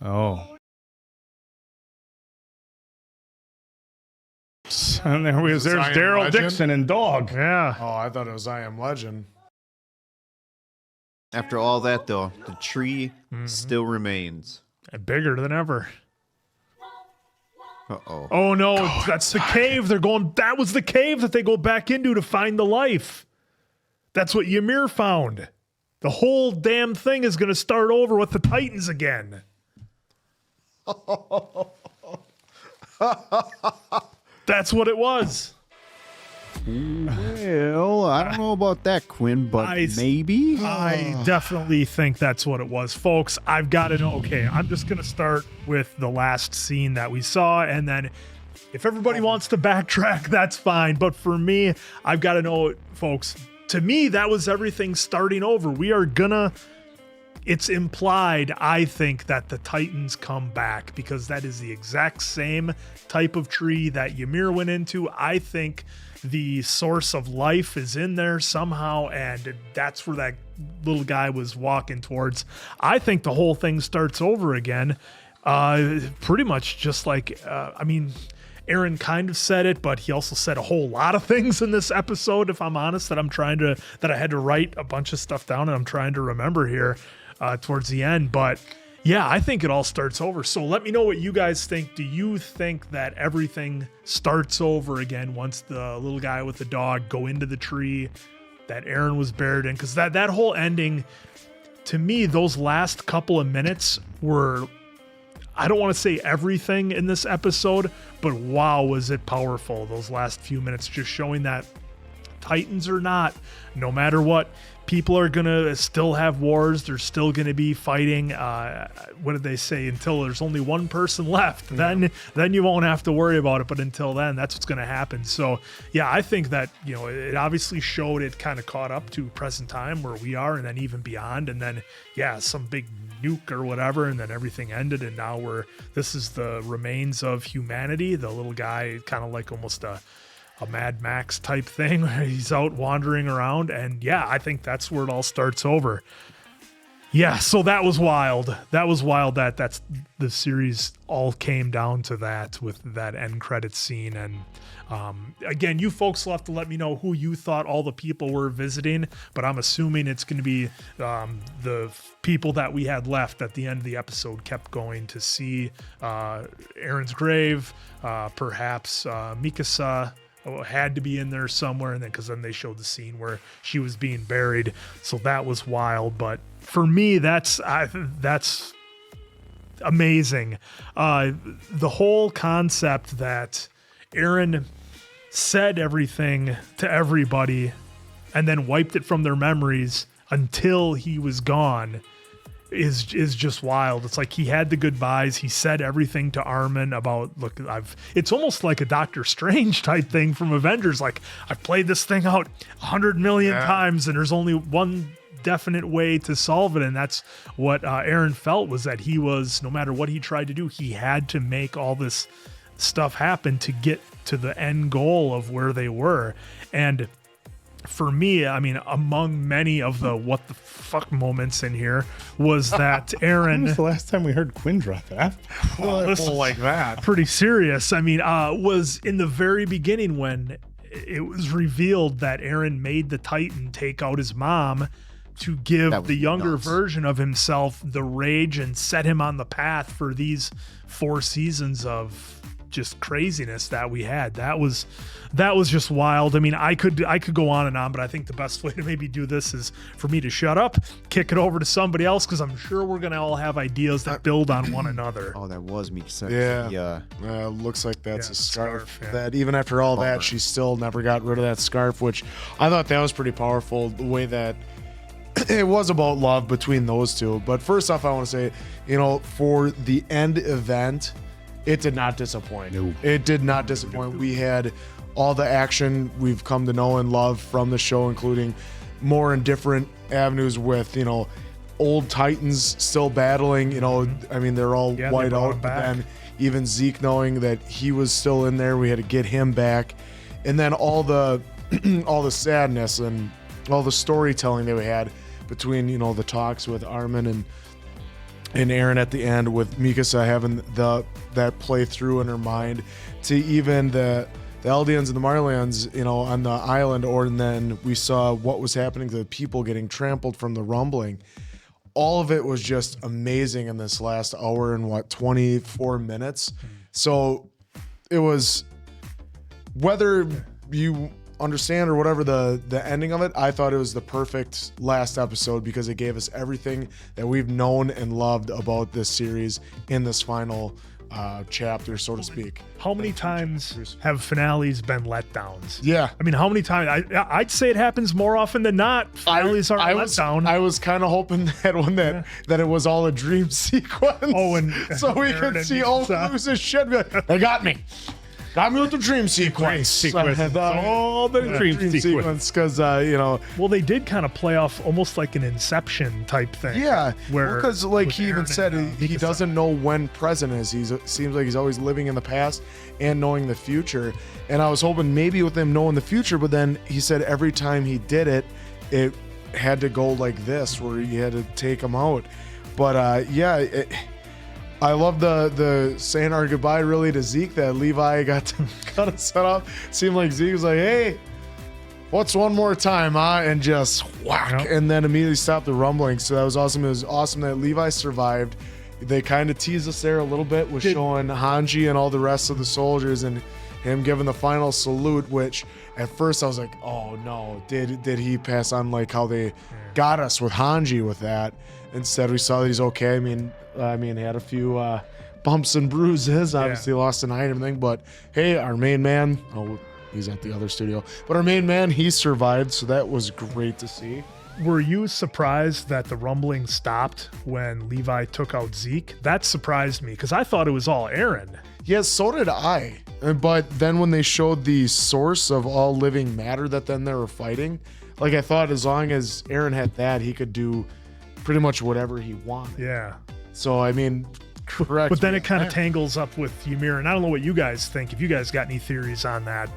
Oh. And there we go. There's I Am Daryl Legend? Dixon and Dog. Yeah. Oh, I thought it was I Am Legend. After all that, though, the tree still remains. And bigger than ever. Uh-oh. Oh no, that's the cave. They're going that was the cave that they go back into to find the life. That's what Ymir found. The whole damn thing is going to start over with the Titans again. That's what it was. Well, I don't know about that, Quinn, but I- maybe? I definitely think that's what it was, folks. I've got to know. Okay, I'm just going to start with the last scene that we saw, and then if everybody wants to backtrack, that's fine. But for me, I've got to know, folks. To me, that was everything starting over. We are gonna. It's implied, I think, that the Titans come back because that is the exact same type of tree that Ymir went into. I think the source of life is in there somehow, and that's where that little guy was walking towards. I think the whole thing starts over again, pretty much just like, Eren kind of said it, but he also said a whole lot of things in this episode, if I'm honest, that I had to write a bunch of stuff down and I'm trying to remember here towards the end. But yeah, I think it all starts over. So let me know what you guys think. Do you think that everything starts over again once the little guy with the dog go into the tree that Eren was buried in? Because that whole ending, to me, those last couple of minutes were, I don't want to say everything in this episode, but wow, was it powerful. Those last few minutes just showing that Titans or not, no matter what, people are going to still have wars. They're still going to be fighting. What did they say? Until there's only one person left, then you won't have to worry about it. But until then, that's what's going to happen. So yeah, I think that, you know, it obviously showed it kind of caught up to present time where we are and then even beyond. And then, yeah, some big nuke or whatever. And then everything ended. And now this is the remains of humanity. The little guy, kind of like almost a Mad Max type thing where he's out wandering around. And yeah, I think that's where it all starts over. Yeah, so that was wild. That was wild that's the series all came down to that with that end credit scene. And again, you folks will have to let me know who you thought all the people were visiting, but I'm assuming it's going to be the people that we had left at the end of the episode kept going to see Eren's grave, perhaps Mikasa had to be in there somewhere, and then because then they showed the scene where she was being buried, so that was wild. But for me, that's amazing. The whole concept that Eren said everything to everybody and then wiped it from their memories until he was gone is just wild. It's like he had the goodbyes. He said everything to Armin about, look, it's almost like a Doctor Strange type thing from Avengers. Like, I've played this thing out 100 million times and there's only one definite way to solve it. And that's what Eren felt, was that he was, no matter what he tried to do, he had to make all this stuff happen to get to the end goal of where they were. And for me, I mean, among many of the what the fuck moments in here was that Eren. When was the last time we heard Quinn drop it? Like that. Pretty serious. I mean, was in the very beginning when it was revealed that Eren made the Titan take out his mom to give the younger version of himself the rage and set him on the path for these 4 seasons of just craziness that we had. That was just wild. I mean, I could go on and on, but I think the best way to maybe do this is for me to shut up, kick it over to somebody else, because I'm sure we're gonna all have ideas that build on one another. Oh, that was Mikasa. Yeah. Looks like that's a scarf. Yeah. That even after all that, she still never got rid of that scarf, which I thought that was pretty powerful, the way that it was about love between those two. But first off, I want to say, for the end event, it did not disappoint. No. It did not disappoint. We had all the action we've come to know and love from the show, including more and different avenues with, old Titans still battling. I mean, they're all white out, but then even Zeke knowing that he was still in there, we had to get him back. And then all the all the sadness and all the storytelling that we had between, the talks with Armin and Eren at the end, with Mikasa having that playthrough in her mind, to even the Eldians and the Marlians, on the island, and then we saw what was happening to the people getting trampled from the rumbling. All of it was just amazing in this last hour and 24 minutes. So it was, whether you understand or whatever the ending of it, I thought it was the perfect last episode, because it gave us everything that we've known and loved about this series in this final chapter, so to speak. How many times have finales been letdowns? Yeah. I mean, how many times? I'd say it happens more often than not. Finales are letdown. I was kind of hoping that it was all a dream sequence. Oh, and so we could see all lose his shit. Be like, they got me. Got me with the dream sequence. All the dream sequence. Because, Well, they did kind of play off almost like an Inception type thing. Yeah. Because, like he even Eren said, and, he doesn't know when present is. Seems like he's always living in the past and knowing the future. And I was hoping maybe with him knowing the future, but then he said every time he did it, it had to go like this, where he had to take him out. But, I love the saying our goodbye really to Zeke, that Levi got to set up. Seemed like Zeke was like, hey, what's one more time, huh? And just whack, and then immediately stopped the rumbling. So that was awesome. It was awesome that Levi survived. They kind of teased us there a little bit with showing Hanji and all the rest of the soldiers and him giving the final salute, which at first I was like, oh no, did he pass on like how they got us with Hanji with that? Instead, we saw that he's okay. I mean, he had a few bumps and bruises. Obviously, lost an eye and everything. But hey, our main man, he's at the other studio. But our main man, he survived, so that was great to see. Were you surprised that the rumbling stopped when Levi took out Zeke? That surprised me, because I thought it was all Eren. Yes, so did I. But then when they showed the source of all living matter that then they were fighting, like I thought as long as Eren had that, he could do pretty much whatever he wanted. Yeah. So, I mean, correct. But then it kind of tangles up with Ymir, and I don't know what you guys think. If you guys got any theories on that,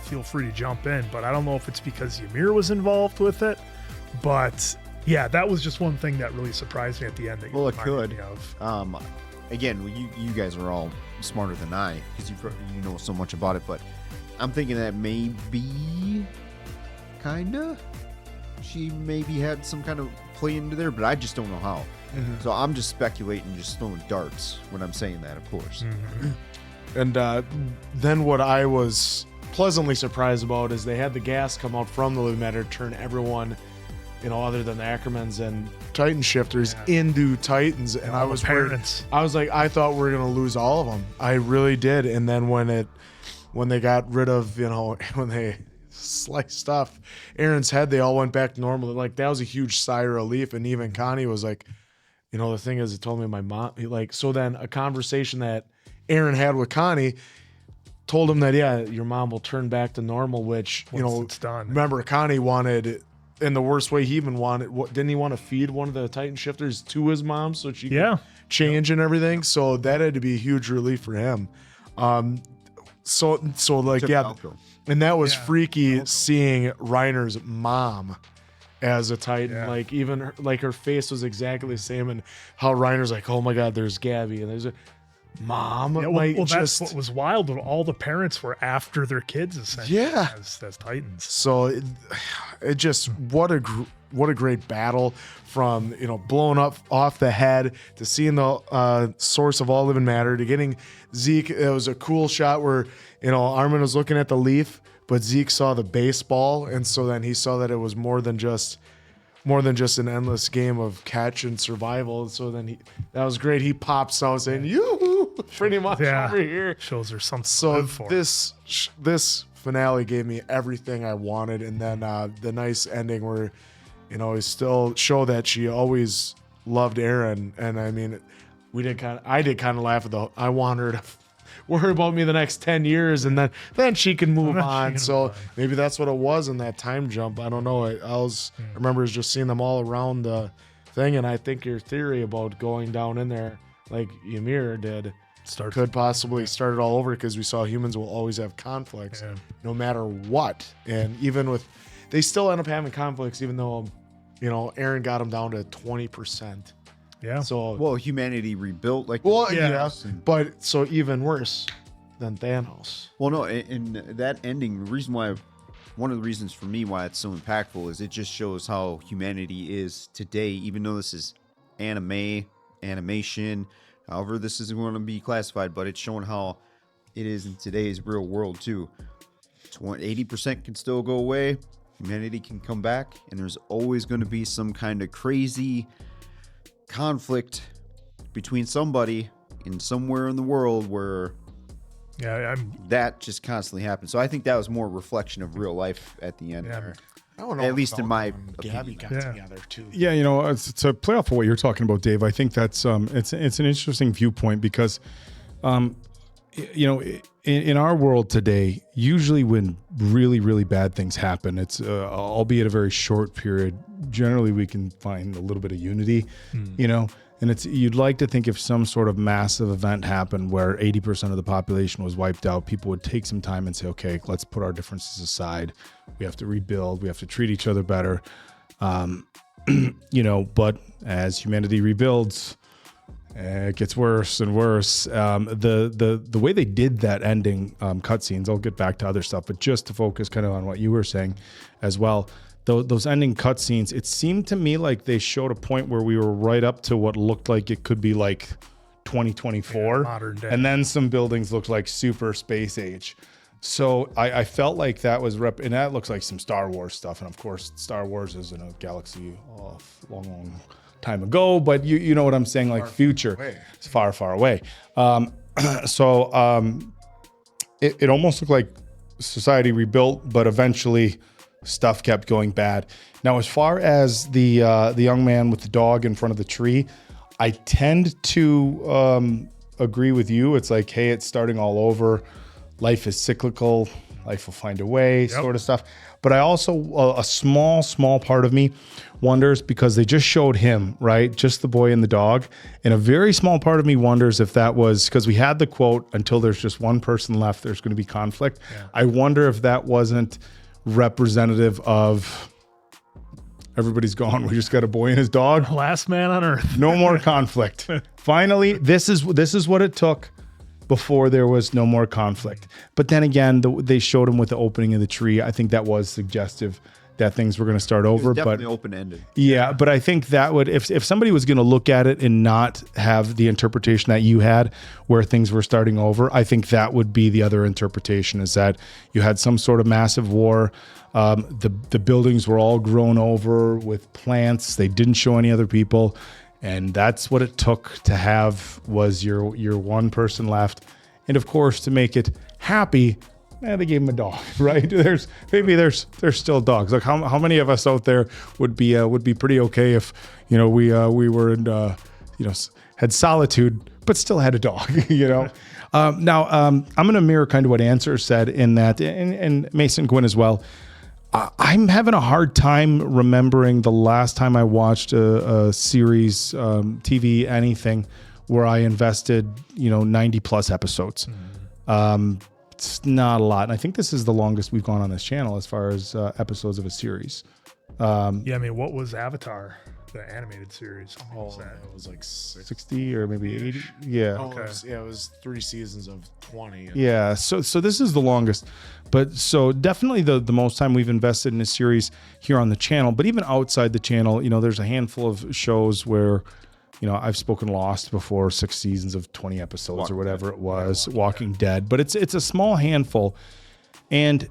feel free to jump in. But I don't know if it's because Ymir was involved with it, but Yeah, that was just one thing that really surprised me at the end. That you Well, it reminded could. me of. Again, you guys are all smarter than I because you know so much about it. But I'm thinking that maybe, kinda, she maybe had some kind of play into there, but I just don't know how. So I'm just speculating, just throwing darts when I'm saying that, of course. And then what I was pleasantly surprised about is they had the gas come out from the living matter, turn everyone, other than the Ackermans and Titan shifters into Titans. And I was parents. I was like, I thought we were gonna lose all of them. I really did. And then when they got rid of, when they sliced off Eren's head, they all went back to normal. Like, that was a huge sigh of relief. And even Connie was like, the thing is, it told me my mom, so then a conversation that Eren had with Connie told him that, yeah, your mom will turn back to normal, which, Once it's done. Remember, Connie wanted, in the worst way he even wanted, didn't he want to feed one of the Titan shifters to his mom so she could change and everything? So that had to be a huge relief for him. So like, yeah, and that was freaky seeing Reiner's mom as a Titan. Like, even her face was exactly the same, and how Reiner's like, oh my God, there's Gabby, and there's a mom. Yeah, that's what was wild. All the parents were after their kids, essentially, as Titans. So it just, what a great battle, from blowing up off the head to seeing the source of all living matter to getting Zeke. It was a cool shot where Armin was looking at the leaf, but Zeke saw the baseball, and so then he saw that it was more than just an endless game of catch and survival. So then that was great. He pops out saying, "You pretty much over here." Shows her something. So to for. this finale gave me everything I wanted, and then the nice ending where it still show that she always loved Eren. And I mean, I did kind of laugh at I want her to worry about me the next 10 years, and then she can move on. So maybe that's what it was in that time jump. I don't know. I remember just seeing them all around the thing, and I think your theory about going down in there like Ymir did could possibly start it all over, because we saw humans will always have conflicts no matter what. And even with, they still end up having conflicts, even though Eren got them down to 20%. Yeah. So humanity rebuilt but so even worse than Thanos. Well, no, in that ending, one of the reasons for me why it's so impactful is it just shows how humanity is today, even though this is animation, however this is going to be classified, but it's showing how it is in today's real world too. 80% can still go away, humanity can come back, and there's always going to be some kind of crazy conflict between somebody in somewhere in the world where that just constantly happens. So I think that was more a reflection of real life at the end there. I don't know, at least in my Gabby opinion. got together too. Yeah, to play off of what you're talking about, Dave, I think that's it's an interesting viewpoint, because in our world today, usually when really, really bad things happen, it's albeit a very short period, generally we can find a little bit of unity, and you'd like to think if some sort of massive event happened where 80% of the population was wiped out, people would take some time and say, okay, let's put our differences aside. We have to rebuild. We have to treat each other better. But as humanity rebuilds, it gets worse and worse. The way they did that ending cutscenes, I'll get back to other stuff, but just to focus kind of on what you were saying as well, those ending cutscenes, it seemed to me like they showed a point where we were right up to what looked like it could be like 2024, modern day, and then some buildings looked like super space age. So I felt like that was and that looks like some Star Wars stuff, and of course Star Wars is in a galaxy long time ago, but you know what I'm saying, like future. It's far away. It almost looked like society rebuilt, but eventually stuff kept going bad. Now, as far as the young man with the dog in front of the tree, I tend to agree with you. It's like, hey, it's starting all over. Life is cyclical. Life will find a way, sort of stuff. But I also, a small part of me wonders, because they just showed him, right? Just the boy and the dog. And a very small part of me wonders if that was, because we had the quote, until there's just one person left, there's going to be conflict. Yeah. I wonder if that wasn't representative of Everybody's gone. We just got a boy and his dog. Last man on Earth. No more conflict. Finally, this is what it took before there was no more conflict. But then again, they showed him with the opening of the tree. I think that was suggestive that things were going to start over. Definitely open-ended. Yeah, but I think that would, if somebody was going to look at it and not have the interpretation that you had where things were starting over, I think that would be the other interpretation, is that you had some sort of massive war. The buildings were all grown over with plants. They didn't show any other people. And that's what it took to have was your one person left. And of course, to make it happy, they gave him a dog, right? There's still dogs. Like how many of us out there would be pretty okay if we were in had solitude but still had a dog, Now I'm going to mirror kind of what Answer said in that, and Mason Gwynn as well. I'm having a hard time remembering the last time I watched a series, TV, anything, where I invested 90 plus episodes. It's not a lot. And I think this is the longest we've gone on this channel as far as episodes of a series. Yeah, I mean, what was Avatar, the animated series? It was like 60 or maybe 80. Yeah. Okay. It was 3 seasons of 20. Yeah. So this is the longest. But so definitely the most time we've invested in a series here on the channel. But even outside the channel, there's a handful of shows where I've spoken Lost before, 6 seasons of 20 episodes or whatever it was, Walking Dead. But it's a small handful. And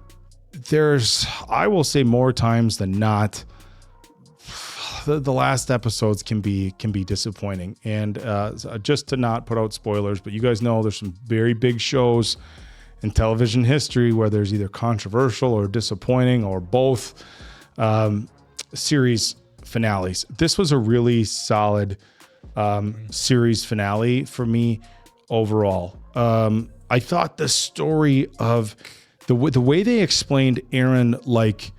there's, I will say more times than not, the last episodes can be disappointing. And just to not put out spoilers, but you guys know there's some very big shows in television history where there's either controversial or disappointing or both series finales. This was a really solid series finale for me overall. I thought the story of the way they explained Eren, like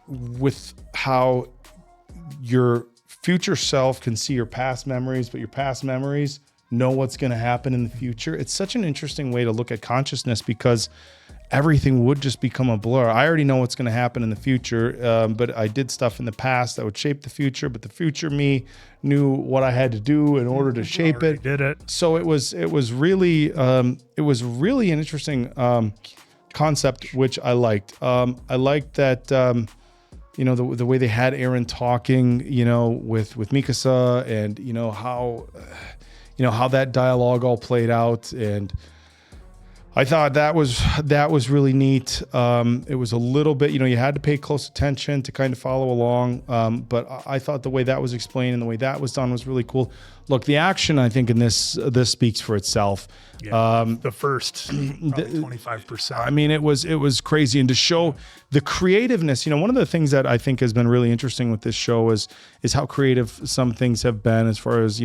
with how your future self can see your past memories, but your past memories know what's going to happen in the future. It's such an interesting way to look at consciousness because everything would just become a blur. I already know what's going to happen in the future, but I did stuff in the past that would shape the future, but the future me knew what I had to do in order to shape it. Did it. So it was really an interesting concept, which I liked. I liked that the way they had Eren talking, with Mikasa, and how that dialogue all played out, and I thought that was really neat. It was a little bit, you had to pay close attention to kind of follow along. But I thought the way that was explained and the way that was done was really cool. Look, the action, I think in this speaks for itself. Yeah, the first 25%. I mean, it was crazy, and to show the creativeness. One of the things that I think has been really interesting with this show is how creative some things have been as far as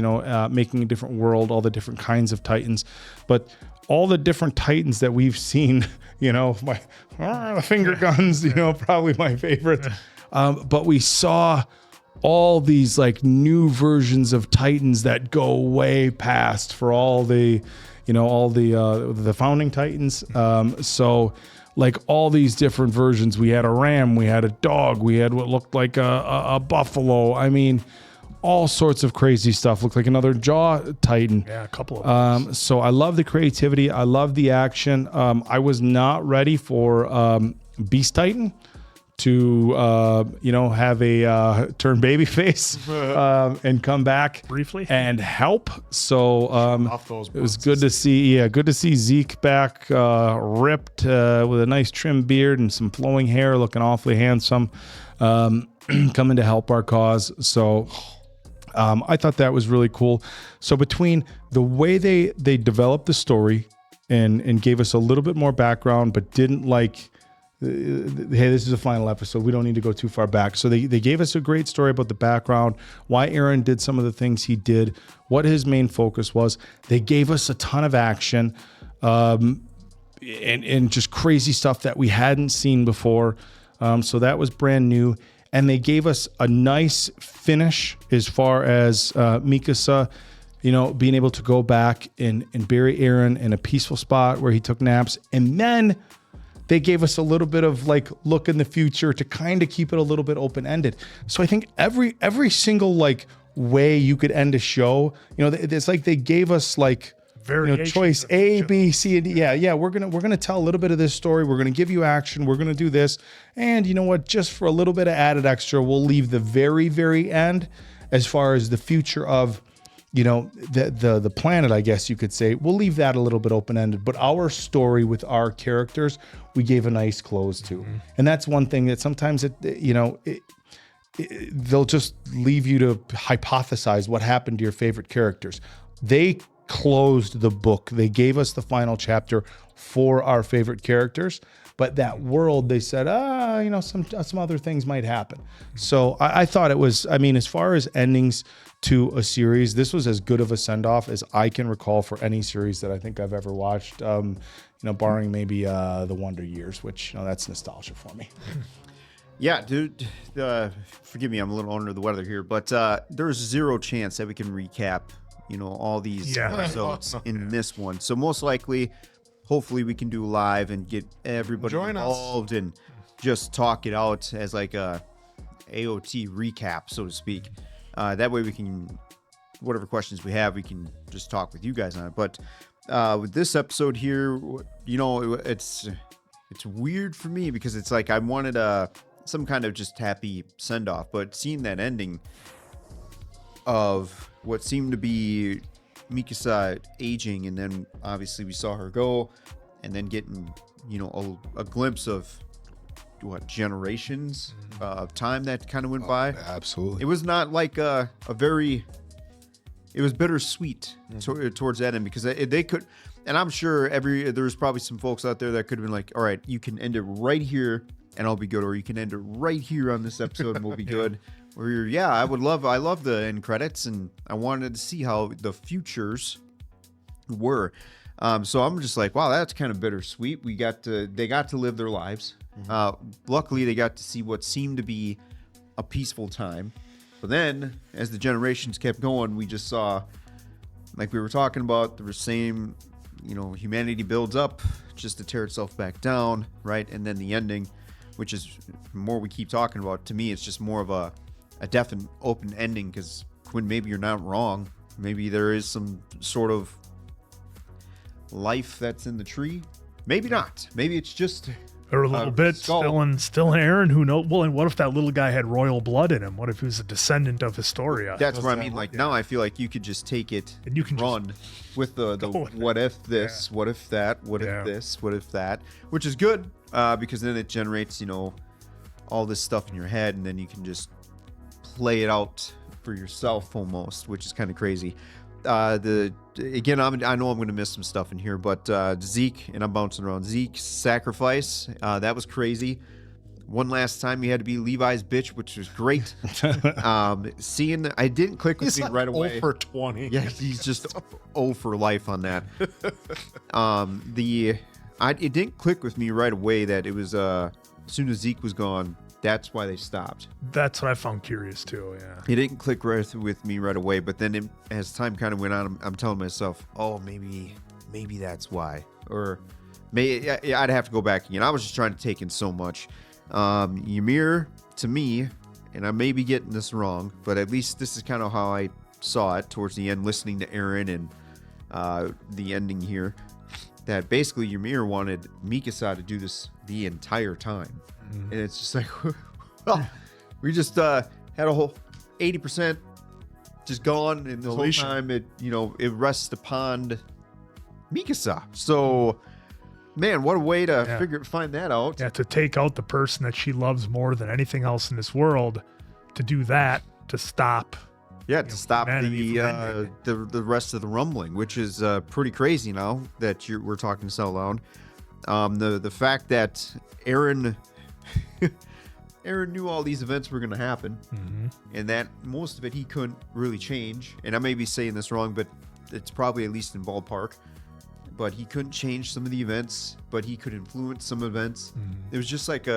making a different world, all the different kinds of Titans, but all the different Titans that we've seen, my finger guns, probably my favorite. But we saw all these like new versions of Titans that go way past for all the founding Titans. So like all these different versions, we had a ram, we had a dog, we had what looked like a buffalo. I mean, all sorts of crazy stuff. Looked like another Jaw Titan. Yeah, a couple of them. So I love the creativity. I love the action. I was not ready for Beast Titan to have a turn baby face and come back briefly and help. So it was good to see Zeke back, ripped with a nice trim beard and some flowing hair, looking awfully handsome, coming to help our cause. So I thought that was really cool. So between the way they developed the story and gave us a little bit more background, but didn't like, hey, this is a final episode, we don't need to go too far back. So they gave us a great story about the background, why Eren did some of the things he did, what his main focus was. They gave us a ton of action and just crazy stuff that we hadn't seen before. So that was brand new. And they gave us a nice finish as far as Mikasa, being able to go back and bury Eren in a peaceful spot where he took naps. And then they gave us a little bit of like look in the future to kind of keep it a little bit open-ended. So I think every single like way you could end a show, you know, it's like they gave us like, you know, choice A, B, C, and D. Yeah. We're gonna tell a little bit of this story. We're gonna give you action. We're gonna do this, and you know what? Just for a little bit of added extra, we'll leave the very, very end as far as the future of, you know, the planet. I guess you could say we'll leave that a little bit open ended. But our story with our characters, we gave a nice close to, and that's one thing that sometimes they'll just leave you to hypothesize what happened to your favorite characters. They closed the book. They gave us the final chapter for our favorite characters, but that world, they said, you know, some other things might happen. So I thought it was, I mean, as far as endings to a series, this was as good of a send-off as I can recall for any series that I think I've ever watched, you know, barring maybe the Wonder Years, which, you know, that's nostalgia for me. Yeah, dude, forgive me, I'm a little under the weather here, but there's zero chance that we can recap, you know, all these episodes in this one. So most likely, hopefully we can do live and get everybody involved and just talk it out as like a AOT recap, so to speak. That way we can, whatever questions we have, we can just talk with you guys on it. But with this episode here, you know, it's weird for me because it's like I wanted some kind of just happy send-off, but seeing that ending of what seemed to be Mikasa aging, and then obviously we saw her go, and then getting, you know, a glimpse of what generations of time that kind of went by. Absolutely. It was not like it was bittersweet towards that end, because they could, and I'm sure there's probably some folks out there that could have been like, all right, you can end it right here and I'll be good, or you can end it right here on this episode and we'll be good. Or I love the end credits, and I wanted to see how the futures were. So I'm just like, wow, that's kind of bittersweet. They got to live their lives. Luckily, they got to see what seemed to be a peaceful time. But then, as the generations kept going, we just saw, like we were talking about, the same, you know, humanity builds up just to tear itself back down, right? And then the ending, which is, the more we keep talking about, to me, it's just more of a definite open ending, because Quinn, maybe you're not wrong. Maybe there is some sort of life that's in the tree. Maybe not. Maybe it's just or a little bit still in Eren. Who knows? Well, and what if that little guy had royal blood in him? What if he was a descendant of Historia? That's what I mean. Like, now I feel like you could just take it and you can run with the what if this, what if that, what if this, what if that, which is good, because then it generates, you know, all this stuff in your head, and then you can just play it out for yourself almost, which is kind of crazy. I know I'm going to miss some stuff in here, but Zeke, and I'm bouncing around, Zeke's sacrifice, that was crazy. One last time you had to be Levi's bitch, which was great. Seeing, I didn't click with me right away. 0 for 20. Yeah, he's just 0 for life on that. It didn't click with me right away that it was as soon as Zeke was gone, that's why they stopped. That's what I found curious too. Yeah, it didn't click right with me right away, but then as time kind of went on, I'm telling myself, oh, maybe that's why, or maybe I'd have to go back again. I was just trying to take in so much. Ymir, to me, and I may be getting this wrong, but at least this is kind of how I saw it towards the end, listening to Eren and the ending here, that basically Ymir wanted Mikasa to do this the entire time. And it's just like, well, we just had a whole 80% just gone, and the whole time it rests upon Mikasa. So, man, what a way to find that out. Yeah, to take out the person that she loves more than anything else in this world, to do that, to stop. Yeah, to stop the rest of the rumbling, which is pretty crazy now that we're talking this out loud. The fact that Eren knew all these events were going to happen, and that most of it he couldn't really change. And I may be saying this wrong, but it's probably at least in ballpark. But he couldn't change some of the events, but he could influence some events. It was just like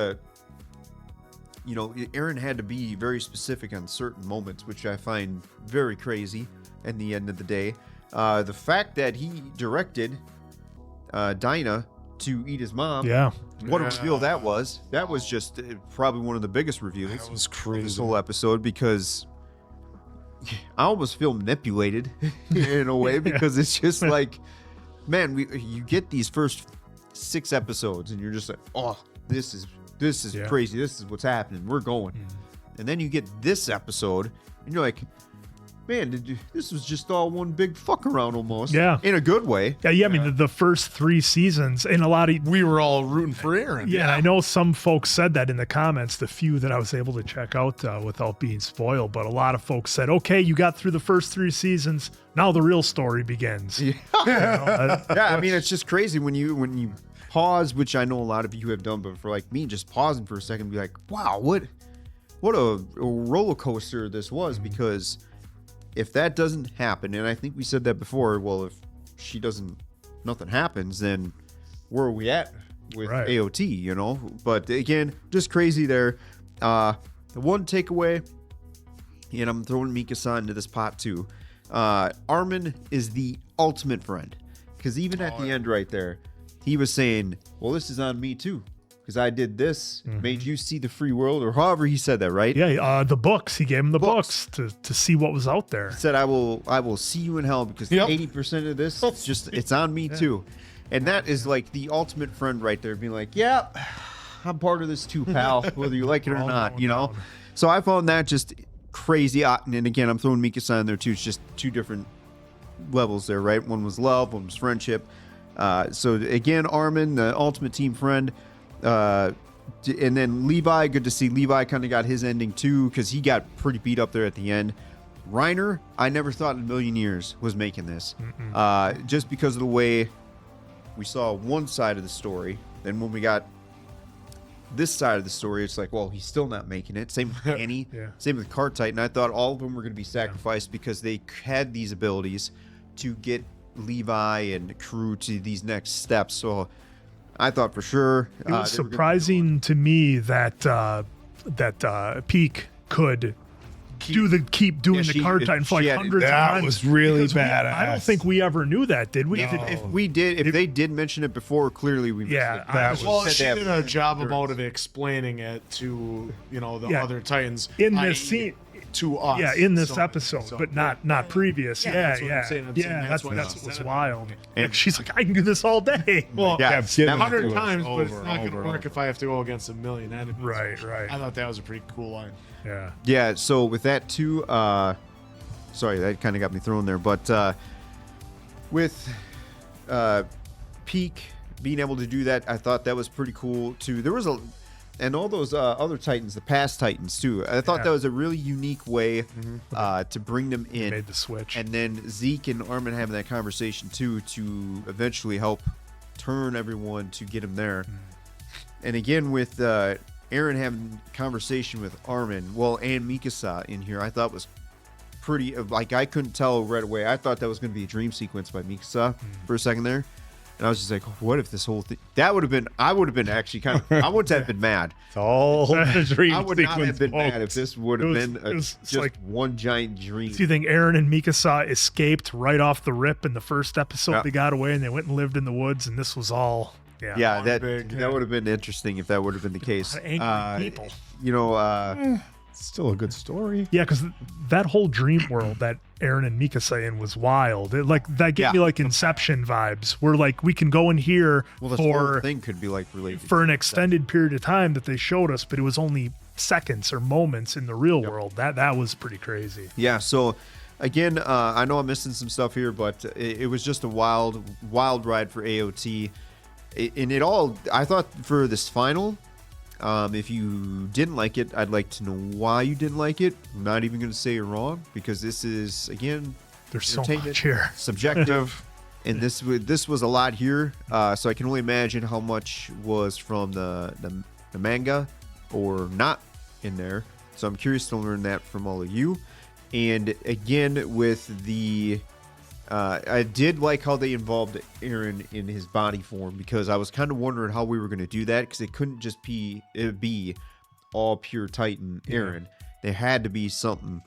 Eren had to be very specific on certain moments, which I find very crazy at the end of the day. The fact that he directed Dinah to eat his mom. Yeah. What a reveal that was. That was just probably one of the biggest reveals. That was This crazy. whole episode, because I almost feel manipulated in a way, because it's just like, man, you get these first 6 episodes and you're just like, oh, this is crazy. This is what's happening. We're going. And then you get this episode and you're like, man, this was just all one big fuck around almost. Yeah. In a good way. Yeah, I mean, the first 3 seasons, and a lot of... We were all rooting for Eren. Yeah, I know some folks said that in the comments, the few that I was able to check out without being spoiled, but a lot of folks said, okay, you got through the first 3 seasons, now the real story begins. Yeah. Yeah, I mean, it's just crazy when you pause, which I know a lot of you have done, but for like me, just pausing for a second and be like, wow, what a roller coaster this was, because if that doesn't happen, and I think we said that before, well, if nothing happens, then where are we at with AOT, you know? But again, just crazy there. The one takeaway, and I'm throwing Mikasa into this pot too, Armin is the ultimate friend, because even at the end right there, he was saying, well, this is on me too, because I did this, made you see the free world, or however he said that, right? Yeah, the books. He gave him the books to see what was out there. He said, I will see you in hell, because 80% of this, it's on me too. And that is like the ultimate friend right there, being like, yeah, I'm part of this too, pal, whether you like it or not, you know? So I found that just crazy. And again, I'm throwing Mikasa in there too. It's just 2 different levels there, right? One was love, one was friendship. So again, Armin, the ultimate team friend. And then Levi, good to see Levi kind of got his ending too, because he got pretty beat up there at the end. Reiner, I never thought in a million years was making this, just because of the way we saw one side of the story. Then when we got this side of the story, it's like, well, he's still not making it. Same with Annie, same with Cart Titan. I thought all of them were going to be sacrificed because they had these abilities to get Levi and crew to these next steps. So I thought for sure it was surprising to me that Peak could keep doing the Cart Titan for like hundreds of times. That was really bad. I don't think we ever knew that, did we? If they did mention it before, clearly we missed it. Well, she did a job about it explaining it to the other Titans in this scene. To us, in this episode, but not previous. That's what I'm saying. That's what was wild. And she's like, I can do this all day. Well, 100 times, but it's over, not going to work if I have to go against a million enemies. Right. I thought that was a pretty cool line. Yeah. So with that too, sorry, that kind of got me thrown there, but with Peak being able to do that, I thought that was pretty cool too. There was and all those other Titans, the past Titans too. I thought that was a really unique way to bring them in. Made the switch. And then Zeke and Armin having that conversation too, to eventually help turn everyone to get him there. And again, with Eren having conversation with Armin, and Mikasa in here, I thought was pretty, like, I couldn't tell right away. I thought that was going to be a dream sequence by Mikasa for a second there. And I was just like, what if this whole thing, I would have been actually kind of, I wouldn't have been mad. It's all the dream I would not have been mad if this would have been just like one giant dream. Do you think Eren and Mikasa escaped right off the rip in the first episode? They got away and they went and lived in the woods, and this was all... that would have been interesting if that would have been the case. Angry people. It's still a good story. Yeah, because that whole dream world that Eren and Mikasa in was wild. That gave me like Inception vibes, where like we can go in here this whole thing could be like related for an extended period of time that they showed us, but it was only seconds or moments in the real world. That was pretty crazy. Yeah. So again, I know I'm missing some stuff here, but it was just a wild ride for AOT. I thought for this final, if you didn't like it, I'd like to know why you didn't like it. I'm not even going to say you're wrong, because this is, again, there's so much here. Subjective. And this was a lot here. So I can only imagine how much was from the manga or not in there. So I'm curious to learn that from all of you. And again, with the... I did like how they involved Eren in his body form, because I was kind of wondering how we were going to do that, because it couldn't just be all pure Titan Eren. There had to be something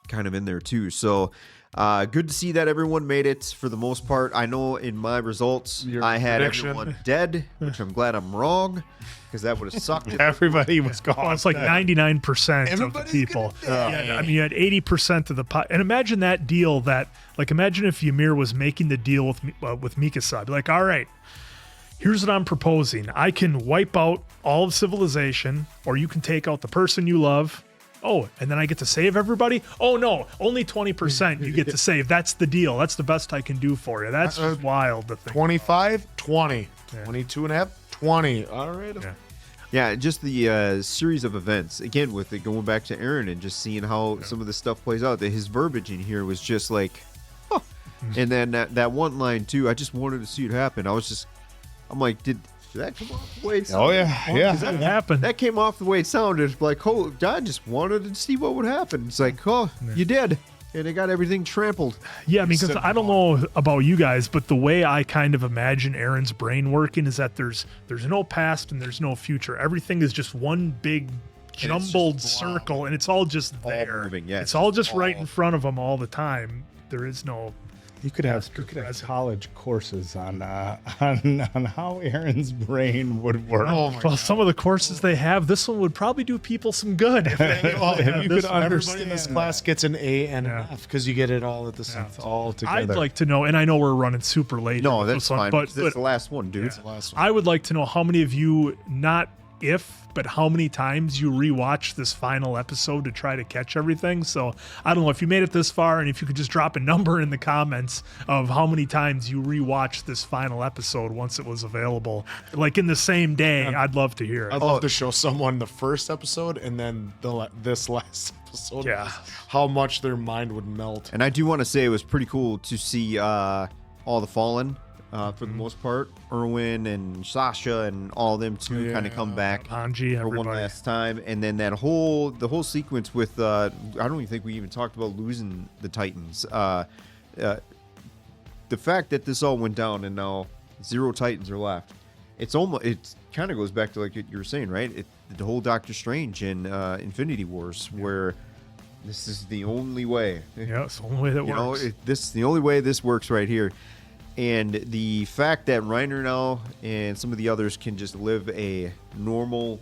kind of in there too. So Good to see that everyone made it for the most part. I know in my results, I had prediction. everyone dead, which I'm glad I'm wrong, because that would have sucked. Everybody was gone. Well, it's like 99% of the Everybody's people. gonna Yeah, I mean, you had 80% of the and imagine that deal. Imagine if Ymir was making the deal with Mikasa. I'd be like, all right, here's what I'm proposing. I can wipe out all of civilization, or you can take out the person you love. Oh, and then I get to save everybody? Oh, no, only 20% you get to save. That's the deal. That's the best I can do for you. That's just wild to think. 25, 20, 22 and a half, 20. All right. Yeah. Yeah, just the series of events. Again, with it going back to Eren and just seeing how some of this stuff plays out. That his verbiage in here was just like, huh. And then that one line too. I just wanted to see it happen. I'm like, did that come off the way it sounded? Oh yeah. That happened. That came off the way it sounded. Like, oh, I just wanted to see what would happen. It's like, oh, you did. And it got everything trampled. Yeah, because I don't know about you guys, but the way I kind of imagine Eren's brain working is that there's no past and there's no future. Everything is just one big jumbled circle, and it's all just there. moving, yeah. It's all just right in front of him all the time. There is no. You could have college courses on how Eren's brain would work. Well, some of the courses they have, this one would probably do people some good. If you could Everybody understand in this class gets an A and an F because you get it all at the same It's all together. I'd like to know, and I know we're running super late. No, with that's this one, fine. But That's the last one, dude. I would like to know how many of you, not if, but how many times you rewatch this final episode to try to catch everything. So I don't know if you made it this far, and if you could just drop a number in the comments of how many times you rewatched this final episode once it was available, like in the same day. I'd love to hear it. I'd love to show someone the first episode and then this last episode. Yeah. How much their mind would melt. And I do want to say it was pretty cool to see all the Fallen, for the most part. Erwin and Sasha and all of them too kind of come back Hanji, for one everybody. last time. And then the whole sequence with I don't even think we even talked about losing the Titans. The fact that this all went down and now 0 Titans are left. It kind of goes back to like you were saying, right? The whole Doctor Strange and Infinity Wars, where this is the only way. Yeah, it's the only way that works. This is the only way this works right here. And the fact that Reiner now and some of the others can just live a normal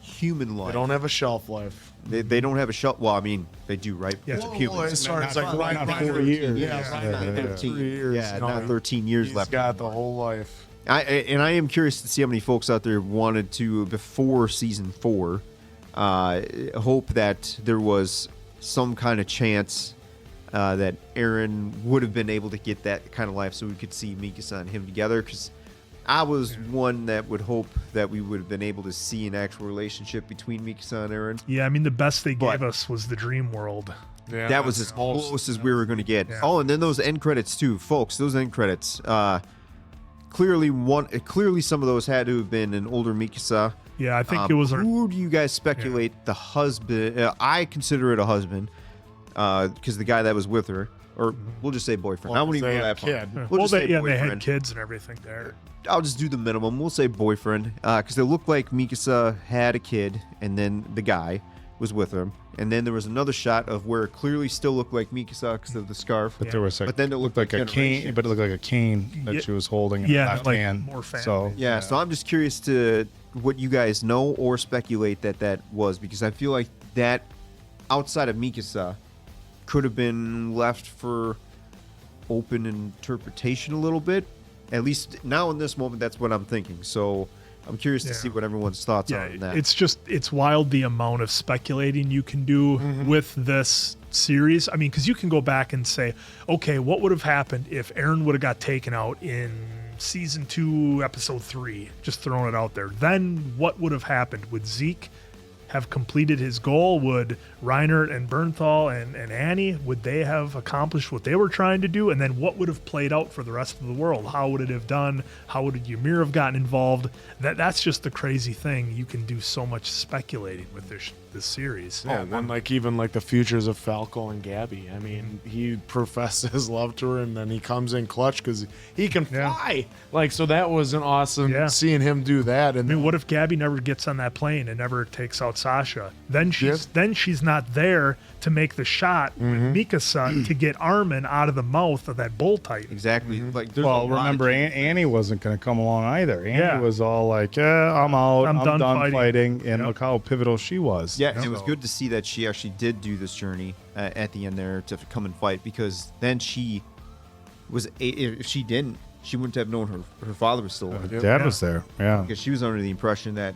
human life. They don't have a shelf life. They don't have a shelf. Well, I mean, they do, right? Yeah. For humans. As far as like not Reiner, 4 years. Yeah, Reiner, 13 years. Yeah, No, not 13 years he's left. got the whole life. I am curious to see how many folks out there wanted to, before season 4, hope that there was some kind of chance that Eren would have been able to get that kind of life so we could see Mikasa and him together, because I was one that would hope that we would have been able to see an actual relationship between Mikasa and Eren. Yeah, I mean, the best they But- gave us was the dream world. Yeah, That was as close as we were going to get. Yeah. Oh, and then those end credits too, folks. Those end credits. Clearly some of those had to have been an older Mikasa. Yeah, I think it was our. Who do you guys speculate the husband? I consider it a husband, because the guy that was with her, or we'll just say boyfriend. I won't even they go had that far. kid. We'll Well, just they say had boyfriend. kids and everything there. I'll just do the minimum. We'll say boyfriend, because it looked like Mikasa had a kid, and then the guy was with him, and then there was another shot of where it clearly still looked like Mikasa because of the scarf. But there was But then it looked like a generation. cane, but it looked like a cane that Yeah. she was holding in Yeah, her left like hand. more family. So Yeah, so I'm just curious to what you guys know or speculate that was, because I feel like that outside of Mikasa could have been left for open interpretation a little bit. At least now in this moment, that's what I'm thinking. So I'm curious to Yeah. see what everyone's thoughts Yeah, are on that. it's wild the amount of speculating you can do with this series. I mean, because you can go back and say, okay, what would have happened if Eren would have got taken out in season 2, episode 3? Just throwing it out there. Then what would have happened? Would Zeke have completed his goal? Would Reiner and Bernthal and Annie, would they have accomplished what they were trying to do? And then what would have played out for the rest of the world? How would it have done? How would Ymir have gotten involved? That's just the crazy thing. You can do so much speculating with this series. Yeah, and then even the futures of Falco and Gabby. I mean, he professed his love to her, and then he comes in clutch because he can fly. So that was an awesome seeing him do that. And I mean, what if Gabby never gets on that plane and never takes out Sasha. Then she's not there to make the shot with Mikasa to get Armin out of the mouth of that bull titan. Exactly. Like, there's Well, a lot remember, of- Annie wasn't going to come along either. Annie Yeah. was all like, I'm out. I'm I'm done done fighting. And Yep. look how pivotal she was. Yeah, and it was good to see that she actually did do this journey at the end there to come and fight, because then she was, if she didn't, she wouldn't have known her father was still alive. Dad was there. Yeah. Because she was under the impression that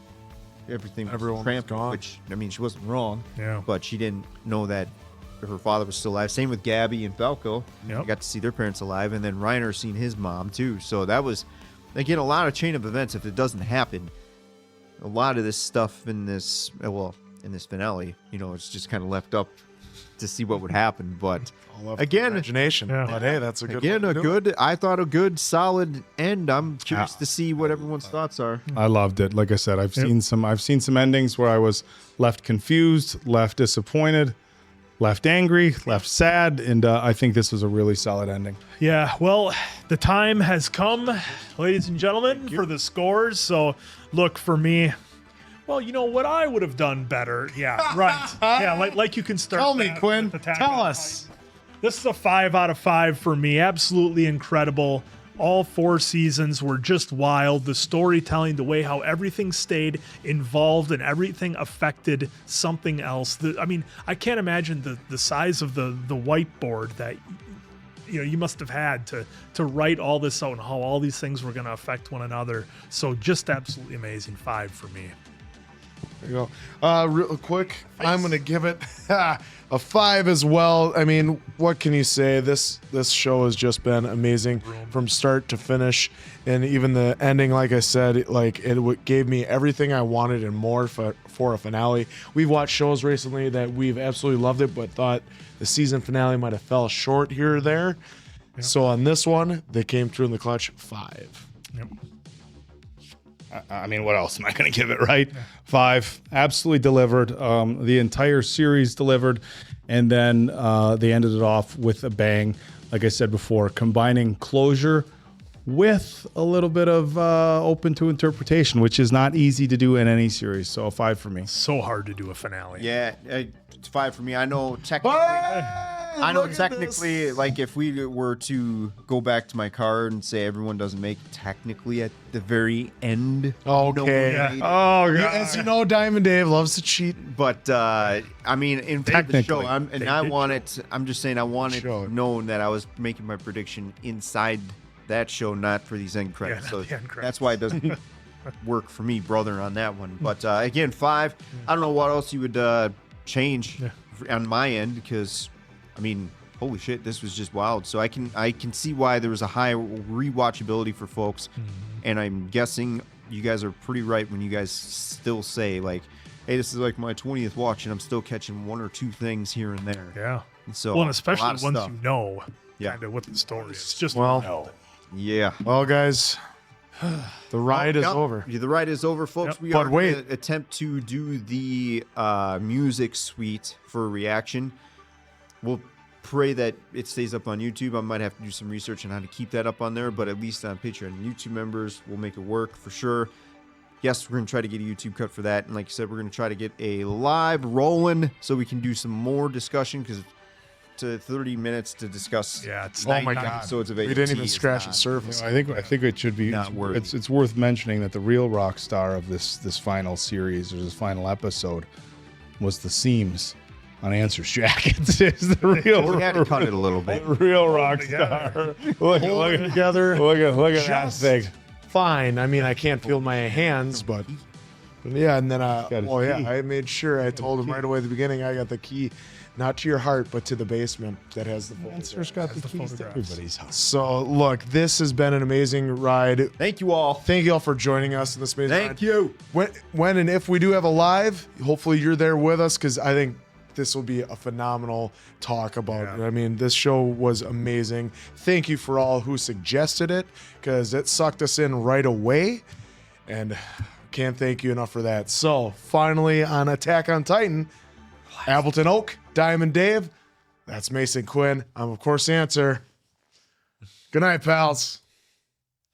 everything was Everyone was cramped, gone. which, I mean, she wasn't wrong, Yeah. but she didn't know that her father was still alive. Same with Gabby and Falco. Yep. They got to see their parents alive, and then Reiner seen his mom too. So that was, again, a lot of chain of events. If it doesn't happen, a lot of this stuff in this, in this finale, it's just kind of left up to see what would happen. But All up to again, imagination. Yeah. But hey, that's a good again, one a to do it. good, I thought a good, solid end. I'm curious to see what everyone's thoughts are. I loved it. Like I said, I've seen some endings where I was left confused, left disappointed, left angry, left sad, and I think this was a really solid ending. Yeah, well, the time has come, ladies and gentlemen, for the scores. So, look, for me, well, you know what I would have done better. Yeah, right. Yeah, like you can start. Tell me, that Quinn. with the tag Tell on us. fight. This is a 5 out of 5 for me. Absolutely incredible. All 4 seasons were just wild. The storytelling, the way how everything stayed involved and everything affected something else. I can't imagine the size of the whiteboard that you must have had to write all this out and how all these things were going to affect one another. So just absolutely amazing. 5 for me. There you go. Real quick, I'm going to give it a 5 as well. I mean, what can you say? This show has just been amazing from start to finish, and even the ending, like I said, it gave me everything I wanted and more for a finale. We've watched shows recently that we've absolutely loved it, but thought the season finale might have fell short here or there. Yep. So on this one, they came through in the clutch. 5. Yep. I mean, what else am I going to give it, right? 5. Absolutely delivered. The entire series delivered. And then they ended it off with a bang. Like I said before, combining closure with a little bit of open to interpretation, which is not easy to do in any series. So a 5 for me. So hard to do a finale. Yeah, it's 5 for me. I know technically, like if we were to go back to my card and say everyone doesn't make it technically at the very end. Okay. Oh, God. As you know, Diamond Dave loves to cheat. But I mean, in fact, the show, Technically. I'm just saying, I wanted known that I was making my prediction inside that show, not for these end credits. not So the end credits. that's why it doesn't work for me, brother, on that one. But again, 5. I don't know what else you would change on my end, because I mean, holy shit, this was just wild. So I can see why there was a high rewatchability for folks, and I'm guessing you guys are pretty right when you guys still say like, hey, this is like my 20th watch and I'm still catching 1 or 2 things here and there. Yeah. And so Well, and a especially lot of once stuff. you know Yeah. kind of what the story is. Just Well, know. Yeah. Well, guys, the ride is Yep. over. Yeah, the ride is over, folks. Yep. We But are wait. going to attempt to do the music suite for a reaction. We'll pray that it stays up on YouTube. I might have to do some research on how to keep that up on there, but at least on Patreon and YouTube members, we'll make it work for sure. Yes, we're going to try to get a YouTube cut for that. And like I said, we're going to try to get a live rolling so we can do some more discussion, because to 30 minutes to discuss. Yeah, it's Oh my 9 God. episodes of We AT didn't even is scratch not- the surface. I think it should be. Not worthy. It's worth mentioning that the real rock star of this final series or this final episode was the seams on Answer's jackets. Is the real We had to cut it a little bit. real rock star. Look at together. look at that Just thing. Fine. I mean, I can't feel my hands, but yeah. And then, Got his key. I made sure I told him right away at the beginning. I got the key, not to your heart, but to the basement that has the Answer's got the keys to photographs. everybody's house. So look, this has been an amazing ride. Thank you all. Thank you all for joining us in this amazing ride. Thank you. When and if we do have a live, hopefully you're there with us, because I think this will be a phenomenal talk about it. I mean, this show was amazing. Thank you for all who suggested it, because it sucked us in right away, and can't thank you enough for that. So finally on Attack on Titan, Appleton Oak, Diamond Dave, that's Mason Quinn. I'm of course Answer. Good night, pals.